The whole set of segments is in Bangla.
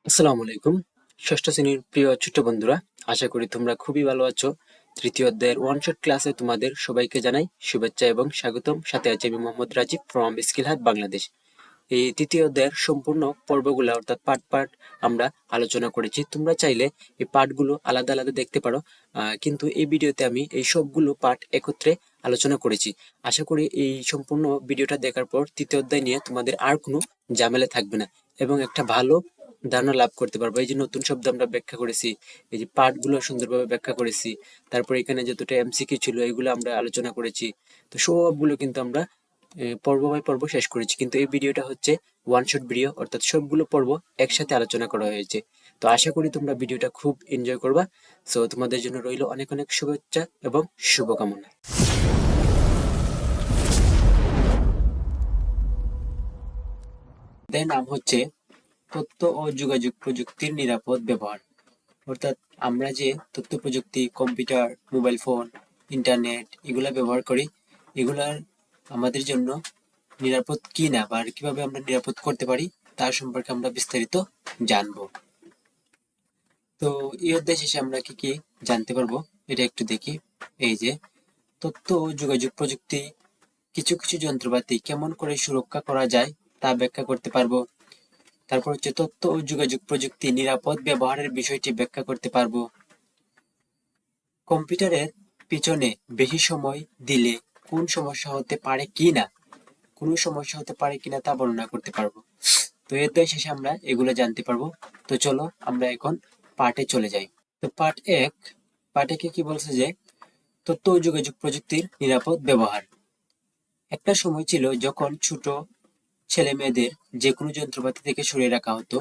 আসসালামু আলাইকুম। ষষ্ঠ শ্রেণীর প্রিয় ছোট্ট বন্ধুরা, আশা করি তোমরা খুবই ভালো আছো। তৃতীয় অধ্যায়ের ওয়ান শট ক্লাসে তোমাদের সবাইকে জানাই শুভেচ্ছা এবং স্বাগতম। সাথে আছে আমি Mohammad Rajib from Skill Hub Bangladesh. এই তৃতীয় অধ্যায়ের সম্পূর্ণ পর্বগুলো অর্থাৎ পার্ট পার্ট আমরা আলোচনা করেছি। তোমরা চাইলে এই পার্টগুলো আলাদা আলাদা দেখতে পারো, কিন্তু এই ভিডিওতে আমি এই সবগুলো পার্ট একত্রে আলোচনা করেছি। আশা করি এই সম্পূর্ণ ভিডিওটা দেখার পর তৃতীয় অধ্যায় নিয়ে তোমাদের আর কোনো ঝামেলা থাকবে না এবং একটা ভালো ধারণা লাভ করতে পারবো। এই যে নতুন শব্দ আমরা ব্যাখ্যা করেছি, এই যে পার্ট গুলো সুন্দরভাবে ব্যাখ্যা করেছি, তারপর এখানে যতটা এমসিকিউ ছিল এগুলো আমরা আলোচনা করেছি। তো সবগুলো কিন্তু আমরা পর্ব বাই পর্ব শেষ করেছি, কিন্তু এই ভিডিওটা হচ্ছে ওয়ান শট ভিডিও, অর্থাৎ সবগুলো পর্ব একসাথে আলোচনা করা হয়েছে। তো আশা করি তোমরা ভিডিওটা খুব এনজয় করবা। সো তোমাদের জন্য রইল অনেক অনেক শুভেচ্ছা এবং শুভকামনা। নাম হচ্ছে তথ্য ও যোগাযোগ প্রযুক্তির নিরাপদ ব্যবহার। অর্থাৎ আমরা যে তথ্য প্রযুক্তি, কম্পিউটার, মোবাইল ফোন, ইন্টারনেট এগুলা ব্যবহার করি, এগুলার আমাদের জন্য নিরাপদ কি না বা কিভাবে আমরা নিরাপদ করতে পারি তার সম্পর্কে আমরা বিস্তারিত জানবো। তো এই অধ্যায় শেষে আমরা কি কি জানতে পারবো এটা একটু দেখি। এই যে তথ্য ও যোগাযোগ প্রযুক্তি, কিছু কিছু যন্ত্রপাতি কেমন করে সুরক্ষা করা যায় তা ব্যাখ্যা করতে পারবো। তারপর হচ্ছে তথ্য ও যোগাযোগ প্রযুক্তি নিরাপদ ব্যবহারের বিষয়টি ব্যাখ্যা করতে পারবো। কম্পিউটারের পিছনে বেশি সময় দিলে কোন সমস্যা হতে পারে কিনা, কোনো সমস্যা হতে পারে কিনা তা বর্ণনা করতে পারবো। তো এর দায় শেষে আমরা এগুলো জানতে পারবো। তো চলো আমরা এখন পার্টে চলে যাই। তো পার্ট একে কি বলছে যে তথ্য ও যোগাযোগ প্রযুক্তির নিরাপদ ব্যবহার। একটা সময় ছিল যখন ছোট ছেলে মেয়েদের যে কোনো যন্ত্রপাতি থেকে সরিয়ে রাখা হতো।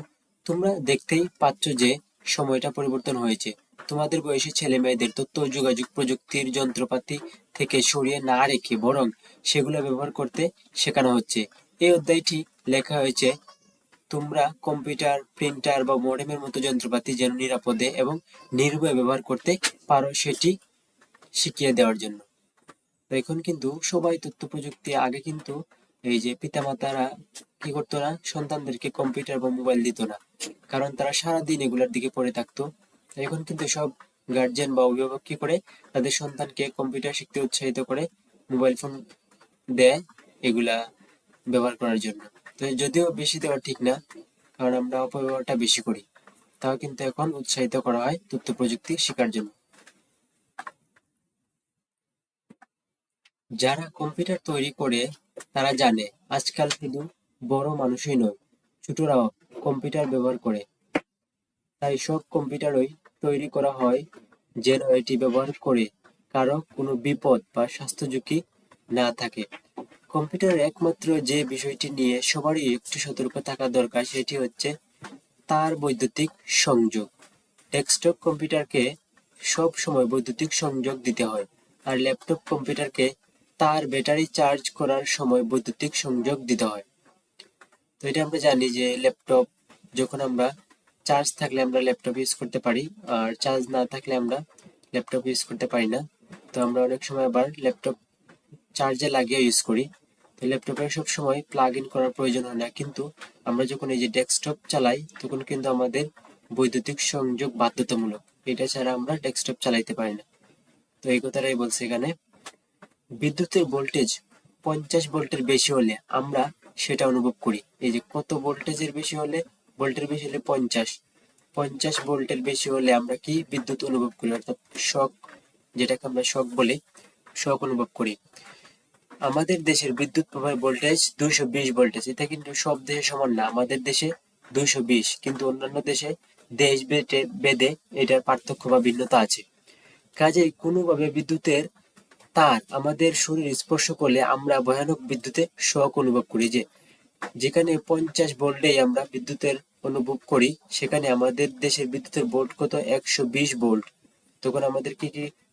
তোমরা দেখতেই পাচ্ছ যে সময়টা পরিবর্তন হয়েছে। তোমাদের বয়সী ছেলে মেয়েদের তথ্য ও যোগাযোগ প্রযুক্তির যন্ত্রপাতি থেকে সরিয়ে না রেখে বরং সেগুলো ব্যবহার করতে শেখানো হচ্ছে। এই অধ্যায়টি লেখা হয়েছে তোমরা কম্পিউটার, প্রিন্টার বা মডেমের মতো যন্ত্রপাতি যেন নিরাপদে এবং নির্ভয়ে ব্যবহার করতে পারো সেটি শিখিয়ে দেওয়ার জন্য। তো এখন কিন্তু সবাই তথ্য প্রযুক্তি, আগে কিন্তু এই যে পিতামাতারা কি করতো না, সন্তানদেরকে কম্পিউটার বা মোবাইল দিত না, কারণ তারা সারাদিন এগুলোর দিকে পড়ে থাকতো। এখন কিন্তু সব গার্জিয়ান বা অভিভাবক কি করে, তাদের সন্তানকে কম্পিউটার শিখতে উৎসাহিত করে, মোবাইল ফোন দেয় এগুলা ব্যবহার করার জন্য। তো যদিও বেশি দেওয়া ঠিক না, কারণ আমরা অপব্যবহারটা বেশি করি, তাও কিন্তু এখন উৎসাহিত করা হয় তথ্য প্রযুক্তি শেখার জন্য। যারা কম্পিউটার তৈরি করে তারা জানে আজকাল শুধু বড় মানুষই নয়, ছোটরাও কম্পিউটার ব্যবহার করে। তাই সব কম্পিউটারই তৈরি করা হয় যেন এটি ব্যবহার করে কারো কোনো বিপদ বা স্বাস্থ্য ঝুঁকি না থাকে। কম্পিউটারের একমাত্র যে বিষয়টি নিয়ে সবারই একটু সতর্ক থাকা দরকার সেটি হচ্ছে তার বৈদ্যুতিক সংযোগ। ডেস্কটপ কম্পিউটারকে সব সময় বৈদ্যুতিক সংযোগ দিতে হয়, আর ল্যাপটপ কম্পিউটারকে তার ব্যাটারি চার্জ করার সময় বৈদ্যুতিক সংযোগ দিতে হয়। তো এটা আমরা জানি যে ল্যাপটপ যখন আমরা চার্জ থাকলে আমরা ল্যাপটপ ইউজ করতে পারি, আর চার্জ না থাকলে আমরা ল্যাপটপ ইউজ করতে পারি না। তো আমরা অনেক সময় আবার ল্যাপটপ চার্জে লাগিয়ে ইউজ করি। তো ল্যাপটপে সব সময় প্লাগ ইন করার প্রয়োজন হয় না, কিন্তু আমরা যখন এই যে ডেস্কটপ চালাই তখন কিন্তু আমাদের বৈদ্যুতিক সংযোগ বাধ্যতামূলক, এটা ছাড়া আমরা ডেস্কটপ চালাইতে পারি না। তো এই কথাটাই বলছে এখানে। বিদ্যুতের ভোল্টেজ 50 ভোল্টের বেশি হলে আমরা সেটা অনুভব করি। এই যে কত ভোল্টেজের বেশি হলে, ভোল্টের বেশি হলে 50 ভোল্টের বেশি হলে আমরা কি বিদ্যুৎ অনুভব করি, অর্থাৎ শক, যেটাকে আমরা শক বলি, শক অনুভব করি। আমাদের দেশের বিদ্যুৎ প্রবাহের ভোল্টেজ 220 ভোল্টেজ। এটা কিন্তু সব দেশে সমান না, আমাদের দেশে 220, কিন্তু অন্যান্য দেশে দেশ ভেদে এটার পার্থক্য বা ভিন্নতা আছে। কাজেই কোনোভাবে বিদ্যুতের তার আমাদের শরীর স্পর্শ করলে আমরা ভয়ানক বিদ্যুতের শক অনুভব করি। যেখানে 50 ভোল্টেই আমরা বিদ্যুতের অনুভব করি, সেখানে আমাদের দেশের বিদ্যুতের ভোল্ট কত, 120 ভোল্ট। তখন আমাদের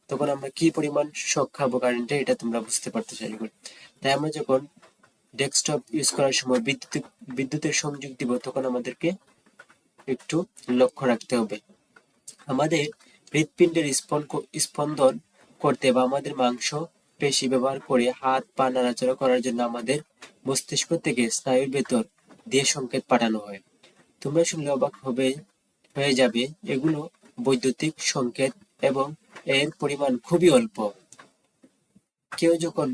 তখন আমরা কি পরিমাণ শক খাবো কারেন্টে, এটা তোমরা বুঝতে পারতে চাই। তাই আমরা যখন ডেস্কটপ ইউজ করার সময় বিদ্যুতের সংযোগ দিব, তখন আমাদেরকে একটু লক্ষ্য রাখতে হবে। আমাদের হৃৎপিণ্ডের স্পন্দন করতে বা আমাদের মাংস পেশি ব্যবহার করে হাত পা নাড়াচাড়া করার জন্য আমাদের মস্তিষ্ক থেকে স্নায়ুর ভেতর দিয়ে সংকেত পাঠানো হয়। তোমরা শুনলে অবাক হয়ে যাবে, এগুলো বৈদ্যুতিক সংকেত এবং এর পরিমাণ খুবই অল্প। কেউ যখন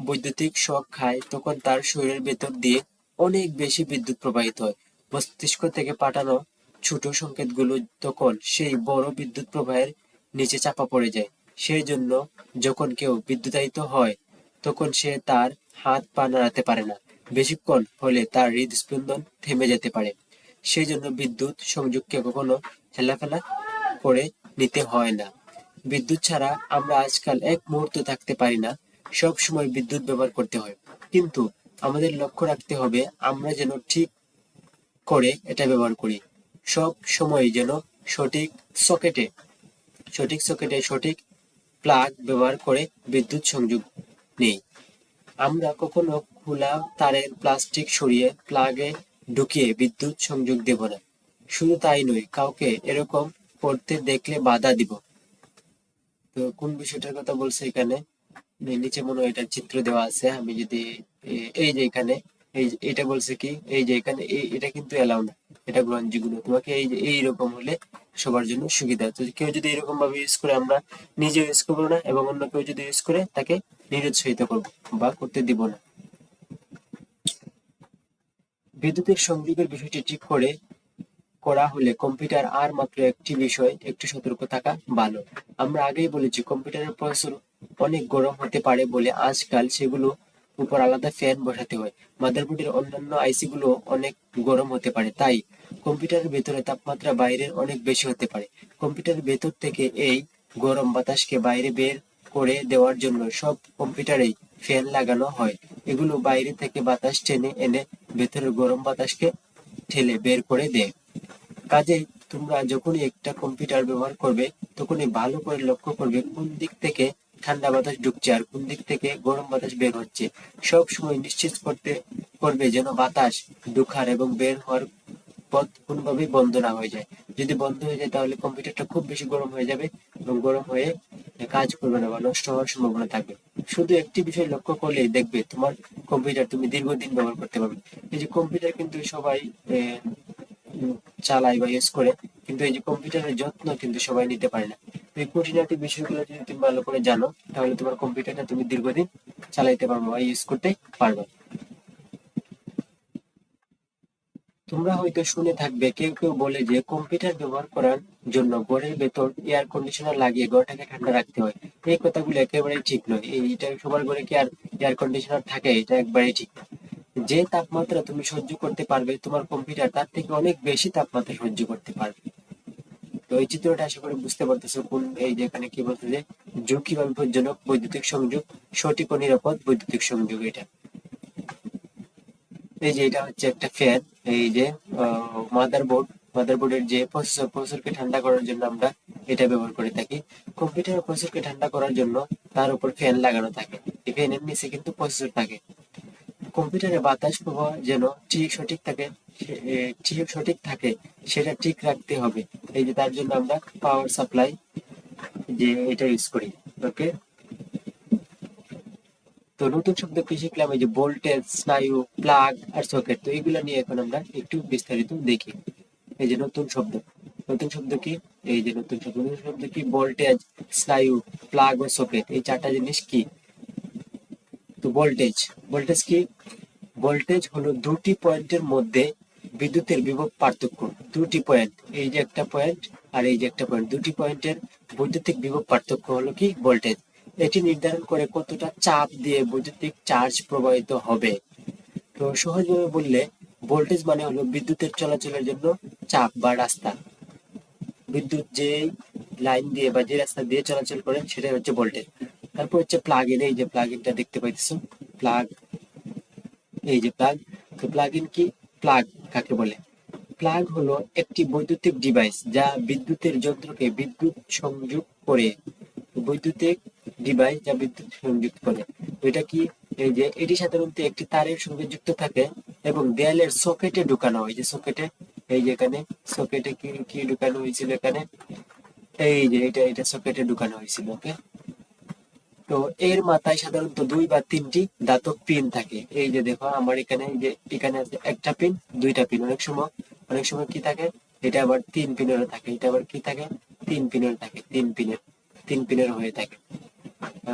বৈদ্যুতিক শক খায় তখন তার শরীরের ভেতর দিয়ে অনেক বেশি বিদ্যুৎ প্রবাহিত হয়। মস্তিষ্ক থেকে পাঠানো ছোট সংকেতগুলো তখন সেই বড় বিদ্যুৎ প্রবাহের নিচে চাপা পড়ে যায়। সেই জন্য যখন কেউ বিদ্যুতায়িত হয় তখন সে তার হাত পা নাড়াতে পারে না। বেশিক্ষণ হলে তার হৃদস্পন্দন থেমে যেতে পারে। সেই জন্য বিদ্যুৎ সংযোগকে কখনো হেলাফেলা করে নিতে হয় না। বিদ্যুৎ ছাড়া আমরা আজকাল এক মুহূর্ত থাকতে পারি না। সব সময় বিদ্যুৎ ব্যবহার করতে হয়। কিন্তু আমাদের লক্ষ্য রাখতে হবে আমরা যেন ঠিক করে এটা ব্যবহার করি। সব সময় যেন সঠিক সকেটে সঠিক প্লাগ ব্যবহার করে বিদ্যুৎ সংযোগ নেই। আমরা কখনো খোলা তারের প্লাস্টিক সরিয়ে প্লাগে ঢুকিয়ে বিদ্যুৎ সংযোগ দেব না। শুধু তাই নয়, কাউকে এরকম করতে দেখলে বাধা দিব। তো কোন বিষয়টার কথা বলছে এখানে, নিচে মনে হয় এটার চিত্র দেওয়া আছে। আমি যদি এই যে এখানে এটা বলছে কি, এই যে এখানে এটা কিন্তু এলাও না, এটা গ্রহণযোগ্য না। তোমাকে এই যে এইরকম হলে সবার জন্য সুবিধা। তো কেউ যদি এরকম ভাবে ইউজ করে আমরা নিজে ইউজ করবো না, এবং অন্য কেউ যদি ইউজ করে তাকে নিরুৎসাহিত করবো বা করতে দিব না। বিদ্যুতের সংযোগের বিষয়টি ঠিক করা হলে কম্পিউটার আর মাত্র একটি বিষয়, একটু সতর্ক থাকা ভালো। আমরা আগেই বলেছি কম্পিউটারের প্রসেসর অনেক গরম হতে পারে বলে আজকাল সেগুলো উপর আলাদা ফ্যান বসাতে হয়। মাদারবোর্ডের অন্যান্য আইসি গুলো অনেক গরম হতে পারে, তাই কম্পিউটারের ভেতরে তাপমাত্রা বাইরের অনেক বেশি হতে পারে। কম্পিউটারের ভেতর থেকে এই গরম বাতাসকে বাইরে বের করে দেওয়ার জন্য সব কম্পিউটারেই ফ্যান লাগানো হয়। এগুলো বাইরে থেকে বাতাস টেনে এনে ভেতরের গরম বাতাসকে ঠেলে বের করে দেয়। কাজেই তোমরা যখনই একটা কম্পিউটার ব্যবহার করবে তখনই ভালো করে লক্ষ্য করবে কোন দিক থেকে ঠান্ডা বাতাস ঢুকছে আর কোন দিক থেকে গরম বাতাস বের হচ্ছে। সব সময় নিশ্চিত করবে যেন বাতাস ঢোকার এবং বের হওয়ার পথ কোনোভাবেই বন্ধ না হয়ে যায়। যদি বন্ধ হয়ে যায় তাহলে কম্পিউটারটা খুব বেশি গরম হয়ে যাবে এবং গরম হয়ে কাজ করবে না বা নষ্ট হওয়ার সম্ভাবনা থাকবে। শুধু একটি বিষয় লক্ষ্য করলেই দেখবে তোমার কম্পিউটার তুমি দীর্ঘদিন ব্যবহার করতে পারবে। এই যে কম্পিউটার কিন্তু সবাই চালায় বা ইউজ করে, কিন্তু এই যে কম্পিউটারের যত্ন কিন্তু সবাই নিতে পারে না। এই খুঁটিনাটি বিষয়গুলো যদি তুমি ভালো করে জানো তাহলে তোমার কম্পিউটারটা তুমি দীর্ঘদিন চালাইতে পারবে বা ইউজ করতে পারবে। তোমরা হয়তো শুনে থাকবে কেউ কেউ বলে যে কম্পিউটার ব্যবহার করার জন্য ঘরের ভেতর এয়ার কন্ডিশনার লাগিয়ে ঘরটাকে ঠান্ডা রাখতে হয়। এই কথাগুলো একেবারেই ঠিক নয়। এইটা সবার ঘরে কি আর এয়ার কন্ডিশনার থাকে? এটা একবারেই ঠিক না। যে তাপমাত্রা তুমি সহ্য করতে পারবে তোমার কম্পিউটার তার থেকে অনেক বেশি তাপমাত্রা সহ্য করতে পারবে। তো এই চিত্রটা আশা করি বুঝতে পারতেছো কোন এই যে এখানে কি বলতে যে ঝুঁকি বা বিপজ্জনক বৈদ্যুতিক সংযোগ, সঠিক ও নিরাপদ বৈদ্যুতিক সংযোগ। এটা এই যে এটা হচ্ছে একটা ফ্যান। এই যে মাদারবোর্ডের যে প্রসেসরকে ঠান্ডা করার জন্য আমরা এটা ব্যবহার করে থাকি। কম্পিউটারের প্রসেসরকে ঠান্ডা করার জন্য তার উপর ফ্যান লাগানো থাকে। এই ফ্যানের নিচে কিন্তু প্রসেসর থাকে। কম্পিউটারে বাতাস প্রবাহ যেন ঠিক সঠিক থাকে সেটা ঠিক রাখতে হবে। এই যে তার জন্য আমরা পাওয়ার সাপ্লাই যে এটা ইউজ করি। ওকে, তো নতুন শব্দ কি শিখলাম? এই যে ভোল্টেজ, স্নায়ু, প্লাগ আর সকেট। তো এগুলো নিয়ে এখন আমরা একটু বিস্তারিত দেখি। এই যে নতুন শব্দ কি? এই যে নতুন শব্দ কি? ভোল্টেজ, স্নায়ু, প্লাগ ও সকেট। এই চারটা জিনিস কি? তো ভোল্টেজ কি? ভোল্টেজ হলো দুটি পয়েন্টের মধ্যে বিদ্যুতের বিভব পার্থক্য। দুটি পয়েন্ট, এই যে একটা পয়েন্ট আর এই যে একটা পয়েন্ট, দুটি পয়েন্টের বৈদ্যুতিক বিভব পার্থক্য হলো কি ভোল্টেজ। এটি নির্ধারণ করে কতটা চাপ দিয়ে বৈদ্যুতিক চার্জ প্রবাহিত হবে। তো সহজভাবে বললে ভোল্টেজ মানে হলো বিদ্যুতের চলাচলের জন্য চাপ বা রাস্তা। বিদ্যুৎ যে লাইন দিয়ে বা যে রাস্তা দিয়ে চলাচল করে সেটাই হচ্ছে ভোল্টেজ। তারপর হচ্ছে প্লাগ ইন। এই যে প্লাগ ইনটা দেখতে পাইতেছো, প্লাগ, এই যে প্লাগ। তো প্লাগ ইন কি? প্লাগ কাকে বলে? প্লাগ হলো একটি বৈদ্যুতিক ডিভাইস যা বিদ্যুতের যন্ত্রকে বিদ্যুৎ সংযোগ করে। বৈদ্যুতিক ডিভাইস যা বিদ্যুৎ সংযুক্ত করে। এটা কি? এই যে এটি সাধারণত একটি তারের সঙ্গে যুক্ত থাকে এবং দেয়ালের সকেটে ঢুকানো হয়। যে সকেটে, এই যে এখানে সকেটে কি কি ঢুকানো হয়েছিল এখানে, এই যে এটা সকেটে ঢুকানো হয়েছিল। ওকে, তো এর মাথায় সাধারণত 2 বা 3টি ধাতব পিন থাকে। এই যে দেখো আমার এখানে, এই যে এখানে আছে একটা পিন, দুইটা পিন। অনেক সময় অনেক সময় কি থাকে, এটা আবার 3 পিনেরও থাকে, এটা আবার কি থাকে, 3 পিনের থাকে, 3 পিনের হয়ে থাকে।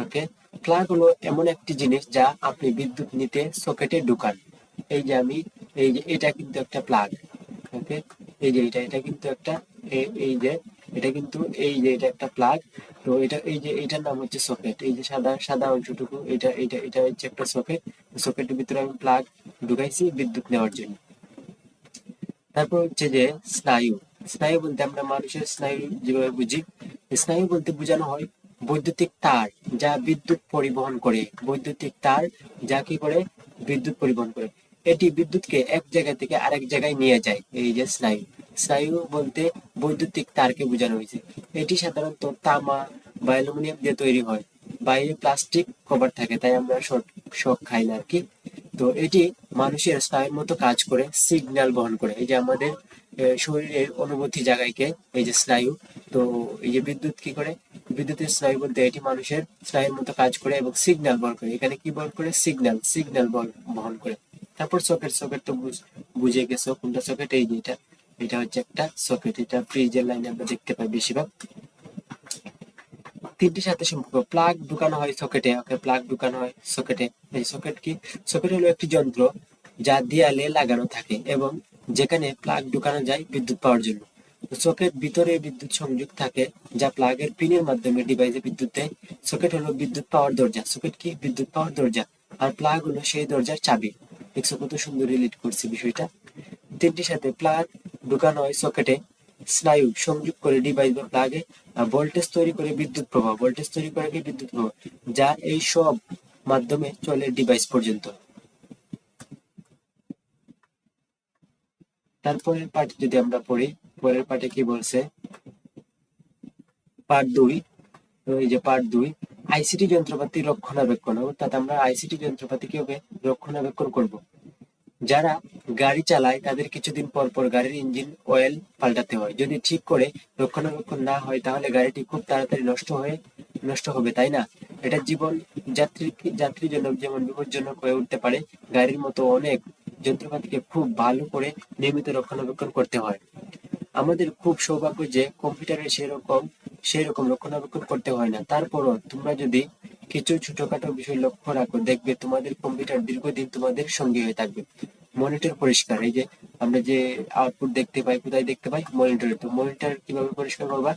ওকে, প্লাগ হলো এমন একটি জিনিস যা আপনি বিদ্যুৎ নিতে সকেটে ঢুকান। এই যে আমি, এই যে এটা কিন্তু একটা প্লাগ। ওকে, এই যে এটা কিন্তু একটা, এই যে এটা কিন্তু, এই যে এটা একটা প্লাগ। তো এটা, এই যে এটার নাম হচ্ছে সকেট। এই যে সাদা সাদা অংশটুকু, এটা হচ্ছে একটা সকেট। সকেটের ভিতরে আমি প্লাগ ঢুকাইছি বিদ্যুৎ নেওয়ার জন্য। তারপর হচ্ছে যে স্নায়ু। স্নায়ু বলতে আমরা মানুষের স্নায়ু যেভাবে বুঝি, স্নায়ু বলতে বোঝানো হয় বৈদ্যুতিক তার যা বিদ্যুৎ পরিবহন করে। বৈদ্যুতিক তার যা কি করে, বিদ্যুৎ পরিবহন করে। এটি বিদ্যুৎকে এক জায়গা থেকে আরেক জায়গায় নিয়ে যায়। এই যে স্নায়ু, স্নায়ু বলতে বৈদ্যুতিক তারকে বোঝানো হয়েছে। এটি সাধারণত তামা বা অ্যালুমিনিয়াম দিয়ে তৈরি হয়। বাইরে প্লাস্টিক কভার থাকে, তাই আমরা শক খাই না আর কি। তো এটি মানুষের স্নায়ুর মতো কাজ করে, সিগন্যাল বহন করে। এই যে আমাদের শরীরের অনুভূতি জায়গাকে, এই যে স্নায়ু। তো এই যে বিদ্যুৎ কি করে, বিদ্যুতের স্নায়ু বলতে এটি মানুষের স্নায়ুর মতো কাজ করে এবং সিগন্যাল বহন করে। এখানে কি বহন করে, সিগন্যাল বহন করে। তারপর সকেট, সকেট তো বুঝে গেছো কোনটা সকেট। এই যে এটা হচ্ছে একটা সকেট। এটা ফ্রিজের লাইনে আমরা দেখতে পাই বেশিরভাগ। তিনটির সাথে সম্পর্ক, প্লাগ ঢুকানো হয় সকেটে। ওকে, প্লাগ ঢুকানো হয় সকেটে। এই সকেট কি, সকেট হলো একটি যন্ত্র যা দেয়ালে লাগানো থাকে এবং যেখানে প্লাগ ঢুকানো যায় বিদ্যুৎ পাওয়ার জন্য। তো সকেট ভিতরে বিদ্যুৎ সংযোগ থাকে যা প্লাগের পিনের মাধ্যমে ডিভাইসে বিদ্যুৎ দেয়। সকেট হলো বিদ্যুৎ পাওয়ার দরজা। সকেট কি, বিদ্যুৎ পাওয়ার দরজা। আর প্লাগ হলো সেই দরজার চাবি। দেখছো কত সুন্দর রিলেট করছি বিষয়টা। তিনটির সাথে প্লাগ ঢুকানো হয় সকেটে, স্নায়ু সংযোগ করে ডিভাইস বা প্লাগে, ভোল্টেজ তৈরি করে বিদ্যুৎ প্রবাহ, ভোল্টেজ তৈরি করে কি, বিদ্যুৎ প্রবাহ, যা এই সব মাধ্যমে চলে ডিভাইস পর্যন্ত। তারপরের পার্ট যদি আমরা পড়ি, পরের পার্টে কি বলছে, পার্ট 2। তো এই যে পার্ট 2, আইসিটি যন্ত্রপাতি রক্ষণাবেক্ষণ। অর্থাৎ আমরা আইসিটি যন্ত্রপাতি কিভাবে রক্ষণাবেক্ষণ করব। যারা গাড়ি চালায় তাদের কিছুদিন পর পর গাড়ির ইঞ্জিন অয়েল পাল্টাতে হয়। যদি ঠিক করে রক্ষণাবেক্ষণ না হয় তাহলে গাড়িটি খুব তাড়াতাড়ি নষ্ট হবে, তাই না? এটা জীবন যাত্রীর জন্য যেমন বিপজ্জনক হয়ে উঠতে পারে, গাড়ির মতো অনেক যন্ত্রপাতিকে খুব ভালো করে নিয়মিত রক্ষণাবেক্ষণ করতে হয়। আমাদের খুব সৌভাগ্য যে কম্পিউটারে সেই রকম রক্ষণাবেক্ষণ করতে হয় না। তারপরও তোমরা যদি কিছু ছোটখাটো বিষয় লক্ষ্য রাখো, দেখবে তোমাদের কম্পিউটার দীর্ঘদিন তোমাদের সঙ্গী হয়ে থাকবে। মনিটর পরিষ্কার, এই যে আমরা যে আউটপুট দেখতে পাই, কোথায় দেখতে পাই, মনিটরে। তো মনিটর কিভাবে পরিষ্কার করবা,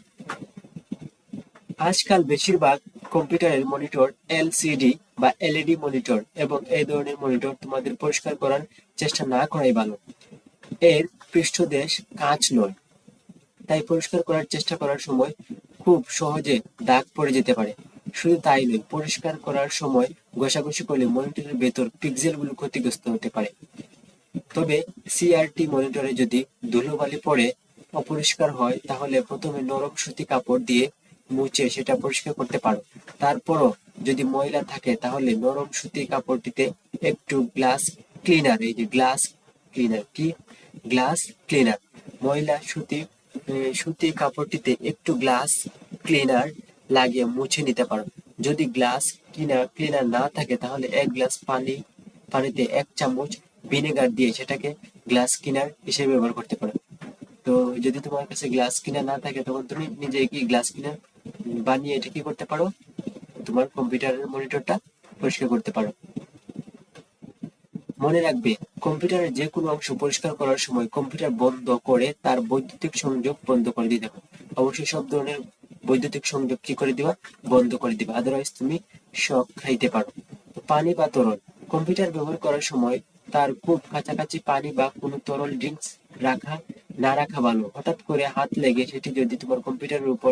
আজকাল বেশিরভাগ কম্পিউটারের মনিটর এলসিডি বা এলইডি মনিটর, এবং এই ধরনের মনিটর তোমাদের পরিষ্কার করার চেষ্টা না করাই ভালো। এর পৃষ্ঠদেশ কাঁচ নয়, তাই পরিষ্কার করার চেষ্টা করার সময় খুব সহজে দাগ পড়ে যেতে পারে। শুধু তাই নয়, পরিষ্কার করার সময় ঘষাঘষি করলে মনিটরের ভেতর পিক্সেলগুলো ক্ষতিগ্রস্ত হতে পারে। তবে সিআরটি মনিটরে যদি ধুলোবালি পড়ে অপরিষ্কার হয় তাহলে প্রথমে নরম সুতি কাপড় দিয়ে মুছে সেটা পরিষ্কার করতে পারো। তারপরও যদি ময়লা থাকে তাহলে নরম সুতি কাপড়টিতে একটু গ্লাস ক্লিনার, এই যে গ্লাস ক্লিনার, ময়লা সুতি কাপড়টিতে একটু গ্লাস ক্লিনার লাগিয়ে মুছে নিতে পারো। যদি গ্লাস ক্লিনার না থাকে তাহলে 1 গ্লাস পানিতে 1 চামচ ভিনেগার দিয়ে সেটাকে গ্লাস ক্লিনার হিসেবে ব্যবহার করতে পারো। তো যদি তোমার কাছে গ্লাস ক্লিনার না থাকে তখন তুমি নিজে কি গ্লাস ক্লিনার বানিয়ে এটা কি করতে পারো, তোমার কম্পিউটারের মনিটরটা পরিষ্কার করতে পারো। মনে রাখবে, কম্পিউটারের যে কোনো অংশ পরিষ্কার করার সময় কম্পিউটার বন্ধ করে তার বৈদ্যুতিক সংযোগ বন্ধ করে দিতে হবে। অবশ্যই সব ধরনের বৈদ্যুতিক সংযোগ কি করে দিবা, বন্ধ করে দিবা, আদারওয়াইজ তুমি শক খাইতে পারো। পানি বা তরল, কম্পিউটার ব্যবহার করার সময় তার খুব কাছাকাছি পানি বা কোনো তরল ড্রিঙ্কস রাখা ভালো। হঠাৎ করে হাত লেগে সেটি যদি তোমার কম্পিউটারের উপর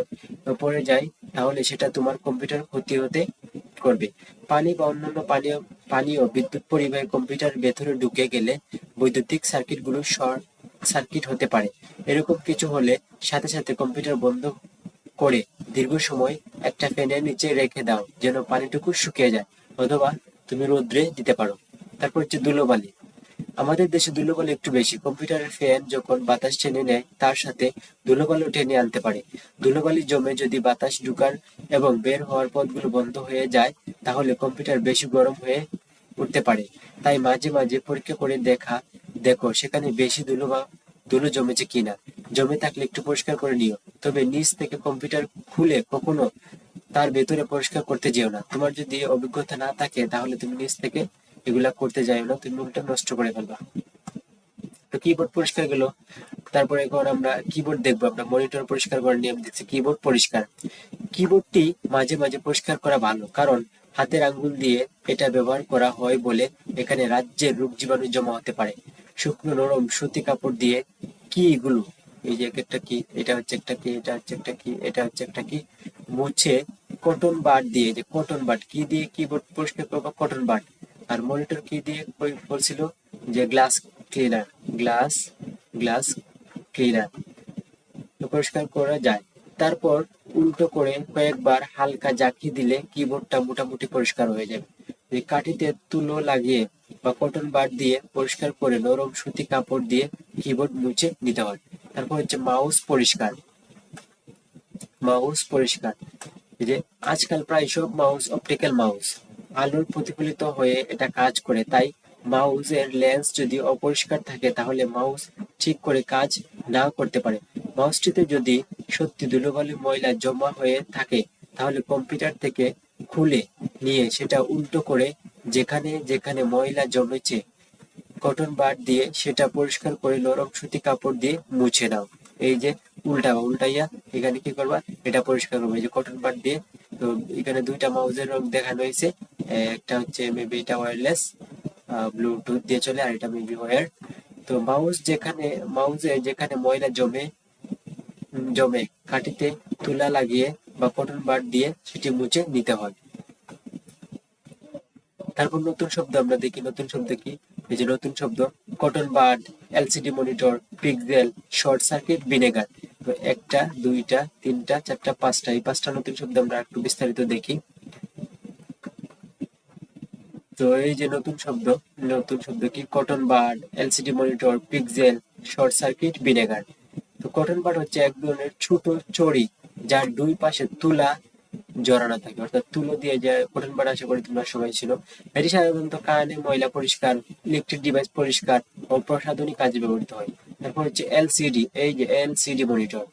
পড়ে যায় তাহলে সেটা তোমার কম্পিউটার ক্ষতি হতে করবে। পানি বা অন্যান্য পানীয় বিদ্যুৎ পরিবাহী কম্পিউটারের ভেতরে ঢুকে গেলে বৈদ্যুতিক সার্কিটগুলো শর্ট সার্কিট হতে পারে। এরকম কিছু হলে সাথে সাথে কম্পিউটার বন্ধ করে দীর্ঘ সময় একটা ফ্যানের নিচে রেখে দাও যেন পানিটুকু শুকিয়ে যায়, অথবা তুমি রোদ্রে দিতে পারো। তারপর হচ্ছে ধুলোবালি। আমাদের দেশে ধুলোবালি একটু বেশি। কম্পিউটারের ফ্যান যখন বাতাস টেনে নেয় তার সাথে ধুলোবালিও টেনে আনতে পারে। ধুলোবালি জমে যদি বাতাস ঢুকার এবং বের হওয়ার পথগুলো বন্ধ হয়ে যায় তাহলে কম্পিউটার বেশি গরম হয়ে উঠতে পারে। তাই মাঝে মাঝে পরীক্ষা করে দেখো সেখানে বেশি ধুলো জমেছে কিনা, জমে থাকলে একটু পরিষ্কার করে নিও। তবে নিচ থেকে কম্পিউটার খুলে কখনো তার ভেতরে পরিষ্কার করতে যেও না। তোমার যদি অভিজ্ঞতা না থাকে তাহলে তুমি নিচ থেকে এগুলা করতে যাও না, তুমি উল্টা নষ্ট করে ফেলবা। তো কিবোর্ড পরিষ্কার গেল। তারপরে এখন আমরা কিবোর্ড দেখবো। আমরা মনিটর পরিষ্কার করার নিয়ম দিচ্ছি। কিবোর্ড পরিষ্কার, কিবোর্ডটি মাঝে মাঝে পরিষ্কার করা ভালো, কারণ হাতের আঙ্গুল দিয়ে এটা ব্যবহার করা হয় বলে এখানে রাজ্যের রোগ জীবাণু জমা হতে পারে। শুকনো নরম সুতি কাপড় দিয়ে কি এগুলো, এই যে একটা কি, এটা হচ্ছে একটা কি, এটা হচ্ছে একটা কি, এটা হচ্ছে একটা কি, মুছে কটন বাড দিয়ে, যে কটন বাড কি দিয়ে কিবোর্ড পরিষ্কার করবো, কটন বাড। আর মনিটর কি দিয়ে বলছিল, যে glass cleaner, glass glass cleaner পরিষ্কার করা যায়। তারপর উল্টো করে কয়েকবার হালকা জাকিয়ে দিলে কিবোর্ডটা মোটামুটি পরিষ্কার হয়ে যাবে। এই কাঠিতে তুলো লাগিয়ে বা কটন বাড দিয়ে পরিষ্কার করে নরম সুতি কাপড় দিয়ে কিবোর্ড মুছে নিতে হয়। তারপর হচ্ছে মাউস পরিষ্কার। মাউস পরিষ্কার, এই যে আজকাল প্রায় সব মাউস অপটিক্যাল মাউস, আলোর প্রতিফলিত হয়ে এটা কাজ করে। তাই মাউসের লেন্স যদি অপরিষ্কার থাকে তাহলে মাউস ঠিক করে কাজ নাও করতে পারে। মাউসটিতে যদি সত্যি ধুলোবালি ময়লা জমা হয়ে থাকে তাহলে কম্পিউটার থেকে খুলে নিয়ে সেটা উল্টো করে যেখানে যেখানে ময়লা জমেছে কটন বাড দিয়ে সেটা পরিষ্কার করে নরম সুতি কাপড় দিয়ে মুছে নাও। এই যে উল্টাইয়া এখানে কি করবা, এটা পরিষ্কার করবে, এই যে কটন বাড দিয়ে। তো এখানে দুইটা মাউসের রং দেখানো হয়েছে, একটা হচ্ছে মেবি এটা ওয়্যারলেস, ব্লুটুথ দিয়ে চলে, আর এটা মেবি ওয়্যার। তো মাউসে যেখানে ময়লা জমে কাঠিতে তুলা লাগিয়ে বা কটন বাড দিয়ে সেটি মুছে নিতে হয়। তারপর নতুন শব্দ আমরা দেখি। নতুন শব্দ কি, এই যে নতুন শব্দ, cotton bud, LCD monitor, pixel, short circuit, vinegar. তো একটা, দুইটা, তিনটা, চারটা, পাঁচটা, এই পাঁচটা নতুন শব্দ আমরা একটু বিস্তারিত দেখি। তো এই যে নতুন শব্দ কি, cotton bud, LCD monitor, pixel, short circuit, vinegar. তো কটন বাড হচ্ছে এক ধরনের ছোট চড়ি যার দুই পাশে তুলা জড়ানো থাকে, অর্থাৎ তুলো দিয়ে যে কটন বাড, আশা করি তোমরা সবাই ছিল। এটি সাধারণত কানে ময়লা পরিষ্কার, ইলেকট্রিক ডিভাইস পরিষ্কার ও প্রসাধনী কাজে ব্যবহৃত হয়। তারপর হচ্ছে এলসিডি, এই যে এলসিডি মনিটর।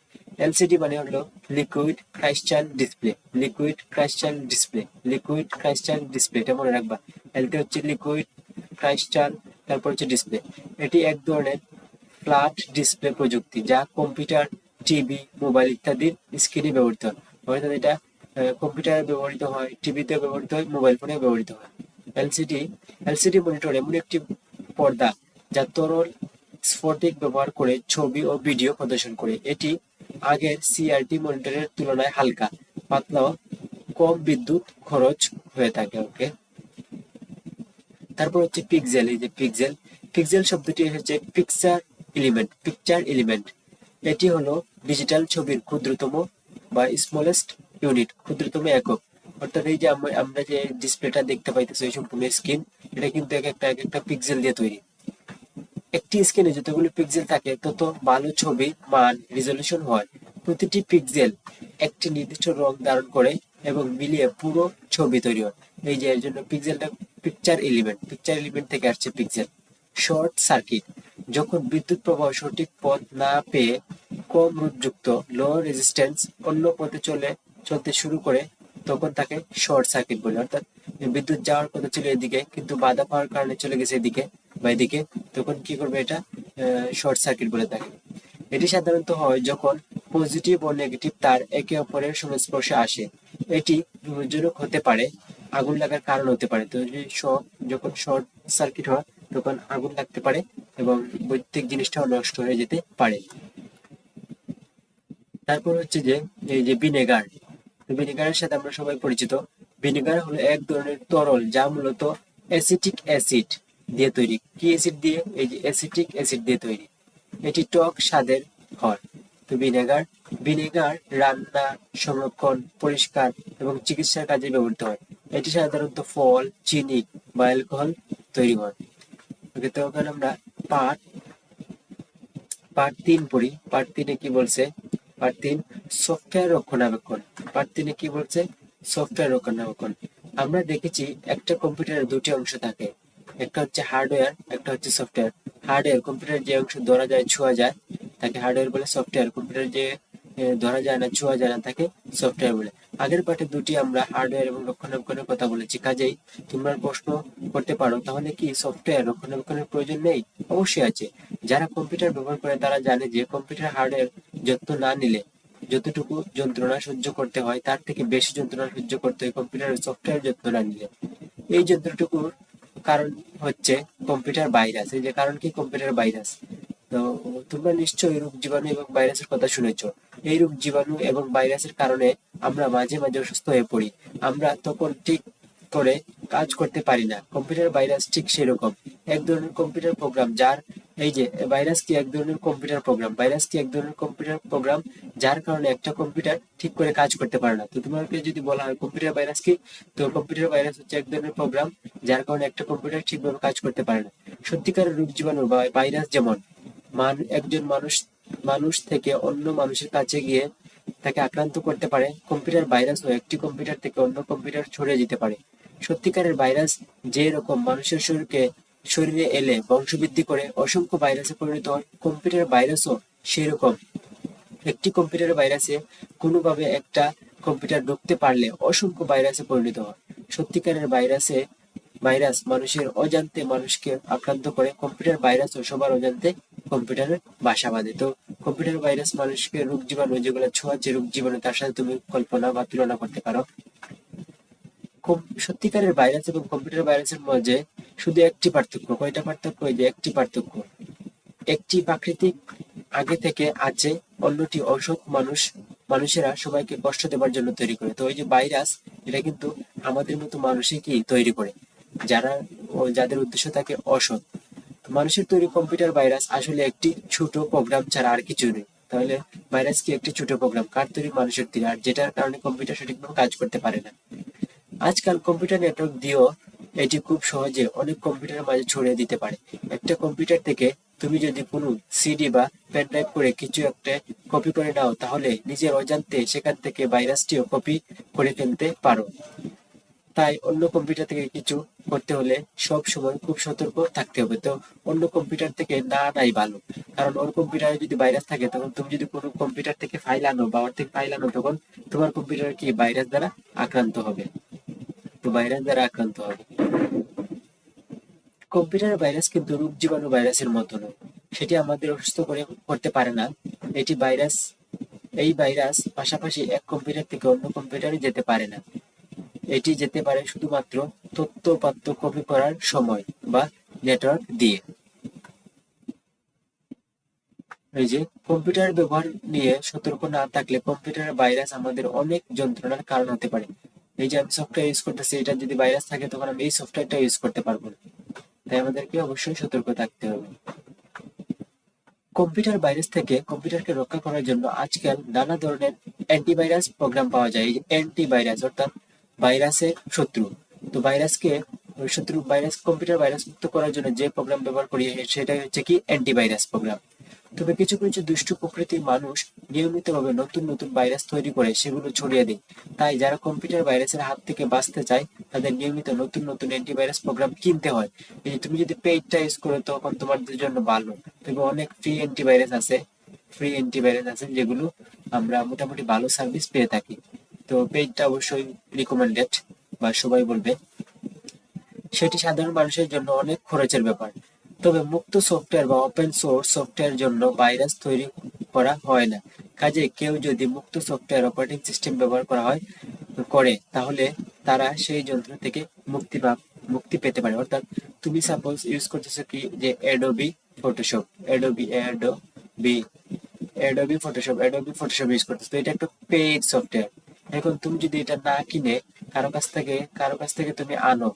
এলসিডি মানে হলো liquid ক্রাইস্টাল display, liquid ক্রাইস্টাল display, liquid ক্রাইস্টাল display, এটা মনে রাখবা। এলটি হচ্ছে লিকুইড ক্রাইস্টাল, তারপর হচ্ছে ডিসপ্লে। এটি এক ধরনের ফ্ল্যাট ডিসপ্লে প্রযুক্তি যা কম্পিউটার, টিভি, মোবাইল ইত্যাদির স্ক্রিনে ব্যবহৃত হয়। অর্থাৎ এটা কম্পিউটারে ব্যবহৃত হয়, টিভিতে ব্যবহৃত হয়, মোবাইল ফোনে ব্যবহৃত হয়। এলসিডি এলসিডি মনিটর এমন একটি পর্দা যা তরল স্ফটিক ব্যবহার করে ছবি ও ভিডিও প্রদর্শন করে। এটি আগের সিআরটি মনিটরের তুলনায় হালকা, পাতলা ও কম বিদ্যুৎ খরচ হয়ে থাকে। ওকে, তারপর হচ্ছে পিক্সেল। এই যে পিক্সেল, পিক্সেল শব্দটি হচ্ছে পিকচার এলিমেন্ট। এটি হলো ডিজিটাল ছবির ক্ষুদ্রতম বা স্মলেস্ট ইউনিট, ক্ষুদ্রতম একক। অর্থাৎ এই যে আমরা যে ডিসপ্লেটা দেখতে পাইতেছি এই সম্পূর্ণ স্ক্রিন, এটা কিন্তু এক একটা পিক্সেল দিয়ে তৈরি। একটি স্ক্রিনে যতগুলো পিক্সেল থাকে তত ভালো ছবি মান রেজলিউশন হয়। প্রতিটি পিক্সেল একটি নির্দিষ্ট রং ধারণ করে এবং মিলিয়ে পুরো ছবি তৈরি হয়। এই যে এর জন্য পিক্সেলটা পিকচার এলিমেন্ট থেকে আসছে পিক্সেল। শর্ট সার্কিট, যখন বিদ্যুৎ প্রবাহ সঠিক পথ না পেয়ে কম রোধযুক্ত লো রেজিস্ট্যান্স অন্য পথে চলতে শুরু করে তখন তাকে শর্ট সার্কিট বলে। অর্থাৎ বিদ্যুৎ যাওয়ার কথা ছিল এদিকে কিন্তু বাধা পাওয়ার কারণে চলে গেছে এদিকে বা এদিকে, তখন কি করবে, এটা শর্ট সার্কিট বলে থাকে। এটি সাধারণত হয় যখন পজিটিভ ও নেগেটিভ তার একে অপরের সংস্পর্শে আসে। এটি বিপজ্জনক হতে পারে, আগুন লাগার কারণ হতে পারে। তো যখন শর্ট সার্কিট হয় তখন আগুন লাগতে পারে এবং বৈদ্যুতিক জিনিসটাও নষ্ট হয়ে যেতে পারে। তারপর হচ্ছে যে এই যে ভিনেগার, ভিনেগারের সাথে আমরা সবাই পরিচিত। ভিনেগার হলো এক ধরনের তরল যা মূলত অ্যাসিটিক অ্যাসিড দিয়ে তৈরি। কি অ্যাসিড দিয়ে, এই যে অ্যাসিটিক অ্যাসিড দিয়ে তৈরি। এটি টক স্বাদের হয়। তো ভিনেগার রান্না, সংরক্ষণ, পরিষ্কার এবং চিকিৎসার কাজে ব্যবহৃত হয়। এটি সাধারণত ফল, চিনি বা অ্যালকোহল তৈরি হয়। ওকে, তো ওখানে আমরা পার্ট পার্ট 3 পড়ি। পার্ট 3-এ কি বলছে, পার্ট 3 সফটওয়্যার রক্ষণাবেক্ষণ। পার্ট 3-এ কি বলছে, সফটওয়্যার রক্ষণাবেক্ষণ। আমরা দেখেছি একটা কম্পিউটারের দুটি অংশ থাকে, একটা হচ্ছে হার্ডওয়্যার, একটা হচ্ছে সফটওয়্যার। হার্ডওয়্যার কম্পিউটারের যে অংশ ধরা যায়, ছোঁয়া যায়, তাকে হার্ডওয়্যার বলে, সফটওয়্যার কম্পিউটার যে ধরা যায় না, ছোঁয়া যায় না, তাকে সফটওয়্যার বলে। আগের পার্টে দুটি আমরা হার্ডওয়্যার এবং রক্ষণাবেক্ষণের কথা বলেছি, কাজেই তোমরা প্রশ্ন করতে পারো তাহলে কি সফটওয়্যার রক্ষণাবেক্ষণের প্রয়োজন নেই? অবশ্যই আছে। যারা কম্পিউটার ব্যবহার করে তারা জানে যে কম্পিউটার হার্ডওয়্যার যত্ন না নিলে যতটুকু যন্ত্রণা সহ্য করতে হয় তার থেকে বেশি যন্ত্রণা সহ্য করতে হয় কম্পিউটারের সফটওয়্যার যত্ন না নিলে। এই যন্ত্রটুকুর কারণ হচ্ছে কম্পিউটার ভাইরাস। এই যে কারণ কি? Computer virus. তো তোমরা নিশ্চয়ই রোগ জীবাণু এবং ভাইরাসের কথা শুনেছো। এই রোগ জীবাণু এবং ভাইরাসের কারণে আমরা মাঝে মাঝে অসুস্থ হয়ে পড়ি। আমরা তখন ঠিক করে কাজ করতে পারি না। কম্পিউটার ভাইরাস ঠিক সেরকম এক ধরনের কম্পিউটার প্রোগ্রাম, যার এই যে ভাইরাস কি এক ধরনের কম্পিউটার প্রোগ্রাম, ভাইরাস কি এক ধরনের কম্পিউটার প্রোগ্রাম, যার কারণে একটা কম্পিউটার ঠিক করে কাজ করতে পারে না। তো তোমাকে যদি বলা হয় কম্পিউটার ভাইরাস কি, তো কম্পিউটার ভাইরাস হচ্ছে এক ধরনের প্রোগ্রাম যার কারণে একটা কম্পিউটার ঠিকভাবে কাজ করতে পারে না। সত্যিকারের রোগ জীবাণু বা ভাইরাস যেমন একজন মানুষ থেকে অন্য মানুষের কাছে গিয়ে তাকে আক্রান্ত করতে পারে, কম্পিউটার ভাইরাসও একটি কম্পিউটার থেকে অন্য কম্পিউটার ছড়িয়ে যেতে পারে। সত্যিকারের ভাইরাস যে রকম মানুষের শরীরে এলে বংশবৃদ্ধি করে অসংখ্য ভাইরাসে পরিণত হয়, কম্পিউটার ভাইরাসও সেই রকম। একটি কম্পিউটার ভাইরাসে কোনোভাবে একটা কম্পিউটার ঢুকতে পারলে অসংখ্য ভাইরাসে পরিণত হয়। সত্যিকারের ভাইরাস মানুষের অজান্তে মানুষকে আক্রান্ত করে, কম্পিউটার ভাইরাসও সবার অজান্তে কম্পিউটারে বাসা বাঁধে। তো কম্পিউটার ভাইরাস মানুষকে রোগ জীবাণু যেগুলো ছোঁয়াচে রোগ জীবাণু, তার সাথে তুমি কল্পনা বা তুলনা করতে পারো। সত্যিকারের ভাইরাস এবং কম্পিউটার ভাইরাসের মাঝে শুধু একটি পার্থক্য। কয়টা পার্থক্য? এই যে একটি পার্থক্য। একটি প্রাকৃতিক আগে থেকে আছে, অন্যটি ঔষধ মানুষেরা সবাইকে কষ্ট দেবার জন্য তৈরি করে। তো ওই যে ভাইরাস, এটা কিন্তু আমাদের মতো মানুষই কি তৈরি করে, যাদের উদ্দেশ্য থাকে অসৎ। মানুষের তৈরি কম্পিউটার ভাইরাস আসলে একটি ছোট প্রোগ্রাম ছাড়া আর কিছু নেই। তাহলে ভাইরাস কি একটি ছোট প্রোগ্রাম, কার তৈরি? মানুষের তৈরি, আর যেটার কারণে কম্পিউটার সঠিকভাবে কাজ করতে পারে না। আজকাল কম্পিউটার নেটওয়ার্ক দিয়েও এটি খুব সহজে অনেক কম্পিউটারের মাঝে ছড়িয়ে দিতে পারে। একটা কম্পিউটার থেকে তুমি যদি কোনো সিডি বা পেন ড্রাইভ করে কিছু একটা কপি করে নাও, তাহলে নিজের অজান্তে সেখান থেকে ভাইরাসটিও কপি করে ফেলতে পারো। তাই অন্য কম্পিউটার থেকে কিছু করতে হলে সব সময় খুব সতর্ক থাকতে হবে। তো অন্য কম্পিউটার থেকে না নাই ভালো, কারণ ওর কম্পিউটারে যদি ভাইরাস থাকে তখন তুমি যদি কোনো কম্পিউটার থেকে ফাইল আনো বা ওর থেকে ফাইল আনো, তখন তোমার কম্পিউটার কি ভাইরাস দ্বারা আক্রান্ত হবে। তো ভাইরাস দ্বারা আক্রান্ত হবে। কম্পিউটার ভাইরাস কিন্তু রোগ জীবাণু ভাইরাসের মতো নয়, সেটি আমাদের অসুস্থ করতে পারে না। এটি ভাইরাস এই ভাইরাস পাশাপাশি এক কম্পিউটার থেকে অন্য কম্পিউটারে যেতে পারে না। এটি যেতে পারে শুধুমাত্র তথ্য উপাত্ত কপি করার সময় বা নেটওয়ার্ক দিয়ে। এই যে কম্পিউটার ব্যবহার নিয়ে সতর্ক না থাকলে কম্পিউটারের ভাইরাস আমাদের অনেক যন্ত্রণার কারণ হতে পারে। এই যে আমি সফটওয়্যার ইউজ করতেছি, এটা যদি ভাইরাস থাকে তখন আমি এই সফটওয়্যারটা ইউজ করতে পারবো না। তাই আমাদেরকে অবশ্যই সতর্ক থাকতে হবে। কম্পিউটার ভাইরাস থেকে কম্পিউটারকে রক্ষা করার জন্য আজকাল নানা ধরনের অ্যান্টিভাইরাস প্রোগ্রাম পাওয়া যায়। এই যে অ্যান্টিভাইরাস অর্থাৎ ভাইরাসের শত্রু। তো কম্পিউটার ভাইরাস মুক্ত করার জন্য যে প্রোগ্রাম ব্যবহার করি সেটা হচ্ছে কি অ্যান্টিভাইরাস প্রোগ্রাম। তবে কিছু কিছু দুষ্টু প্রকৃতির মানুষ নিয়মিতভাবে নতুন নতুন ভাইরাস তৈরি করে সেগুলো ছড়িয়ে দেয়। তাই যারা কম্পিউটার ভাইরাসের হাত থেকে বাঁচতে চায় তাদের নিয়মিত নতুন নতুন অ্যান্টিভাইরাস প্রোগ্রাম কিনতে হয়। এই তুমি যদি পেইডটা ইউজ করো তখন তোমাদের জন্য ভালো। তবে অনেক ফ্রি অ্যান্টিভাইরাস আছে যেগুলো আমরা মোটামুটি ভালো সার্ভিস পেয়ে থাকি। তো পেইডটা অবশ্যই রিকমেন্ডেড বা সবাই বলবে। সেটি সাধারণ মানুষের জন্য অনেক খরচের ব্যাপার। তবে মুক্ত সফটওয়্যার বা ওপেন সোর্স সফটওয়্যার জন্য ভাইরাস তৈরি করা হয় না। কাজে কেউ যদি মুক্ত সফটওয়্যার অপারেটিং সিস্টেম ব্যবহার করে তাহলে তারা সেই যন্ত্র থেকে মুক্তি পেতে পারে। অর্থাৎ তুমি সাপোজ ইউজ করতেছো কি যে অ্যাডোবি ফটোশপ ইউজ করতেছো, তো এটা একটা পেইড সফটওয়্যার। এখন তুমি যদি এটা না কিনে কারো কাছ থেকে তুমি আনো,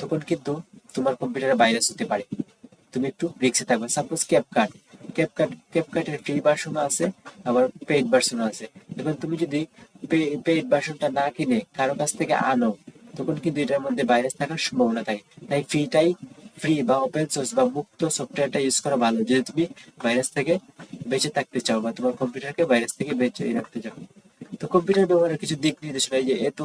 তখন কিন্তু তোমার কম্পিউটারে ভাইরাস হতে পারে। তুমি একটু রিস্কে থাকবে। সাপোজ ক্যাপকাটের ফ্রি ভার্সনও আছে, আবার পেইড ভার্সনও আছে। এখন তুমি যদি পেইড ভার্সনটা না কিনে কারো কাছ থেকে আনো, তখন কিন্তু এটার মধ্যে ভাইরাস থাকার সম্ভাবনা থাকে। তাই ফ্রি বা ওপেন সোর্স বা মুক্ত সফটওয়্যারটা ইউজ করা ভালো, যদি তুমি ভাইরাস থেকে বেঁচে থাকতে চাও বা তোমার কম্পিউটারকে ভাইরাস থেকে বেঁচে রাখতে চাও। তো কম্পিউটার ব্যবহারের কিছু দিক নির্দেশনা, এই যে এত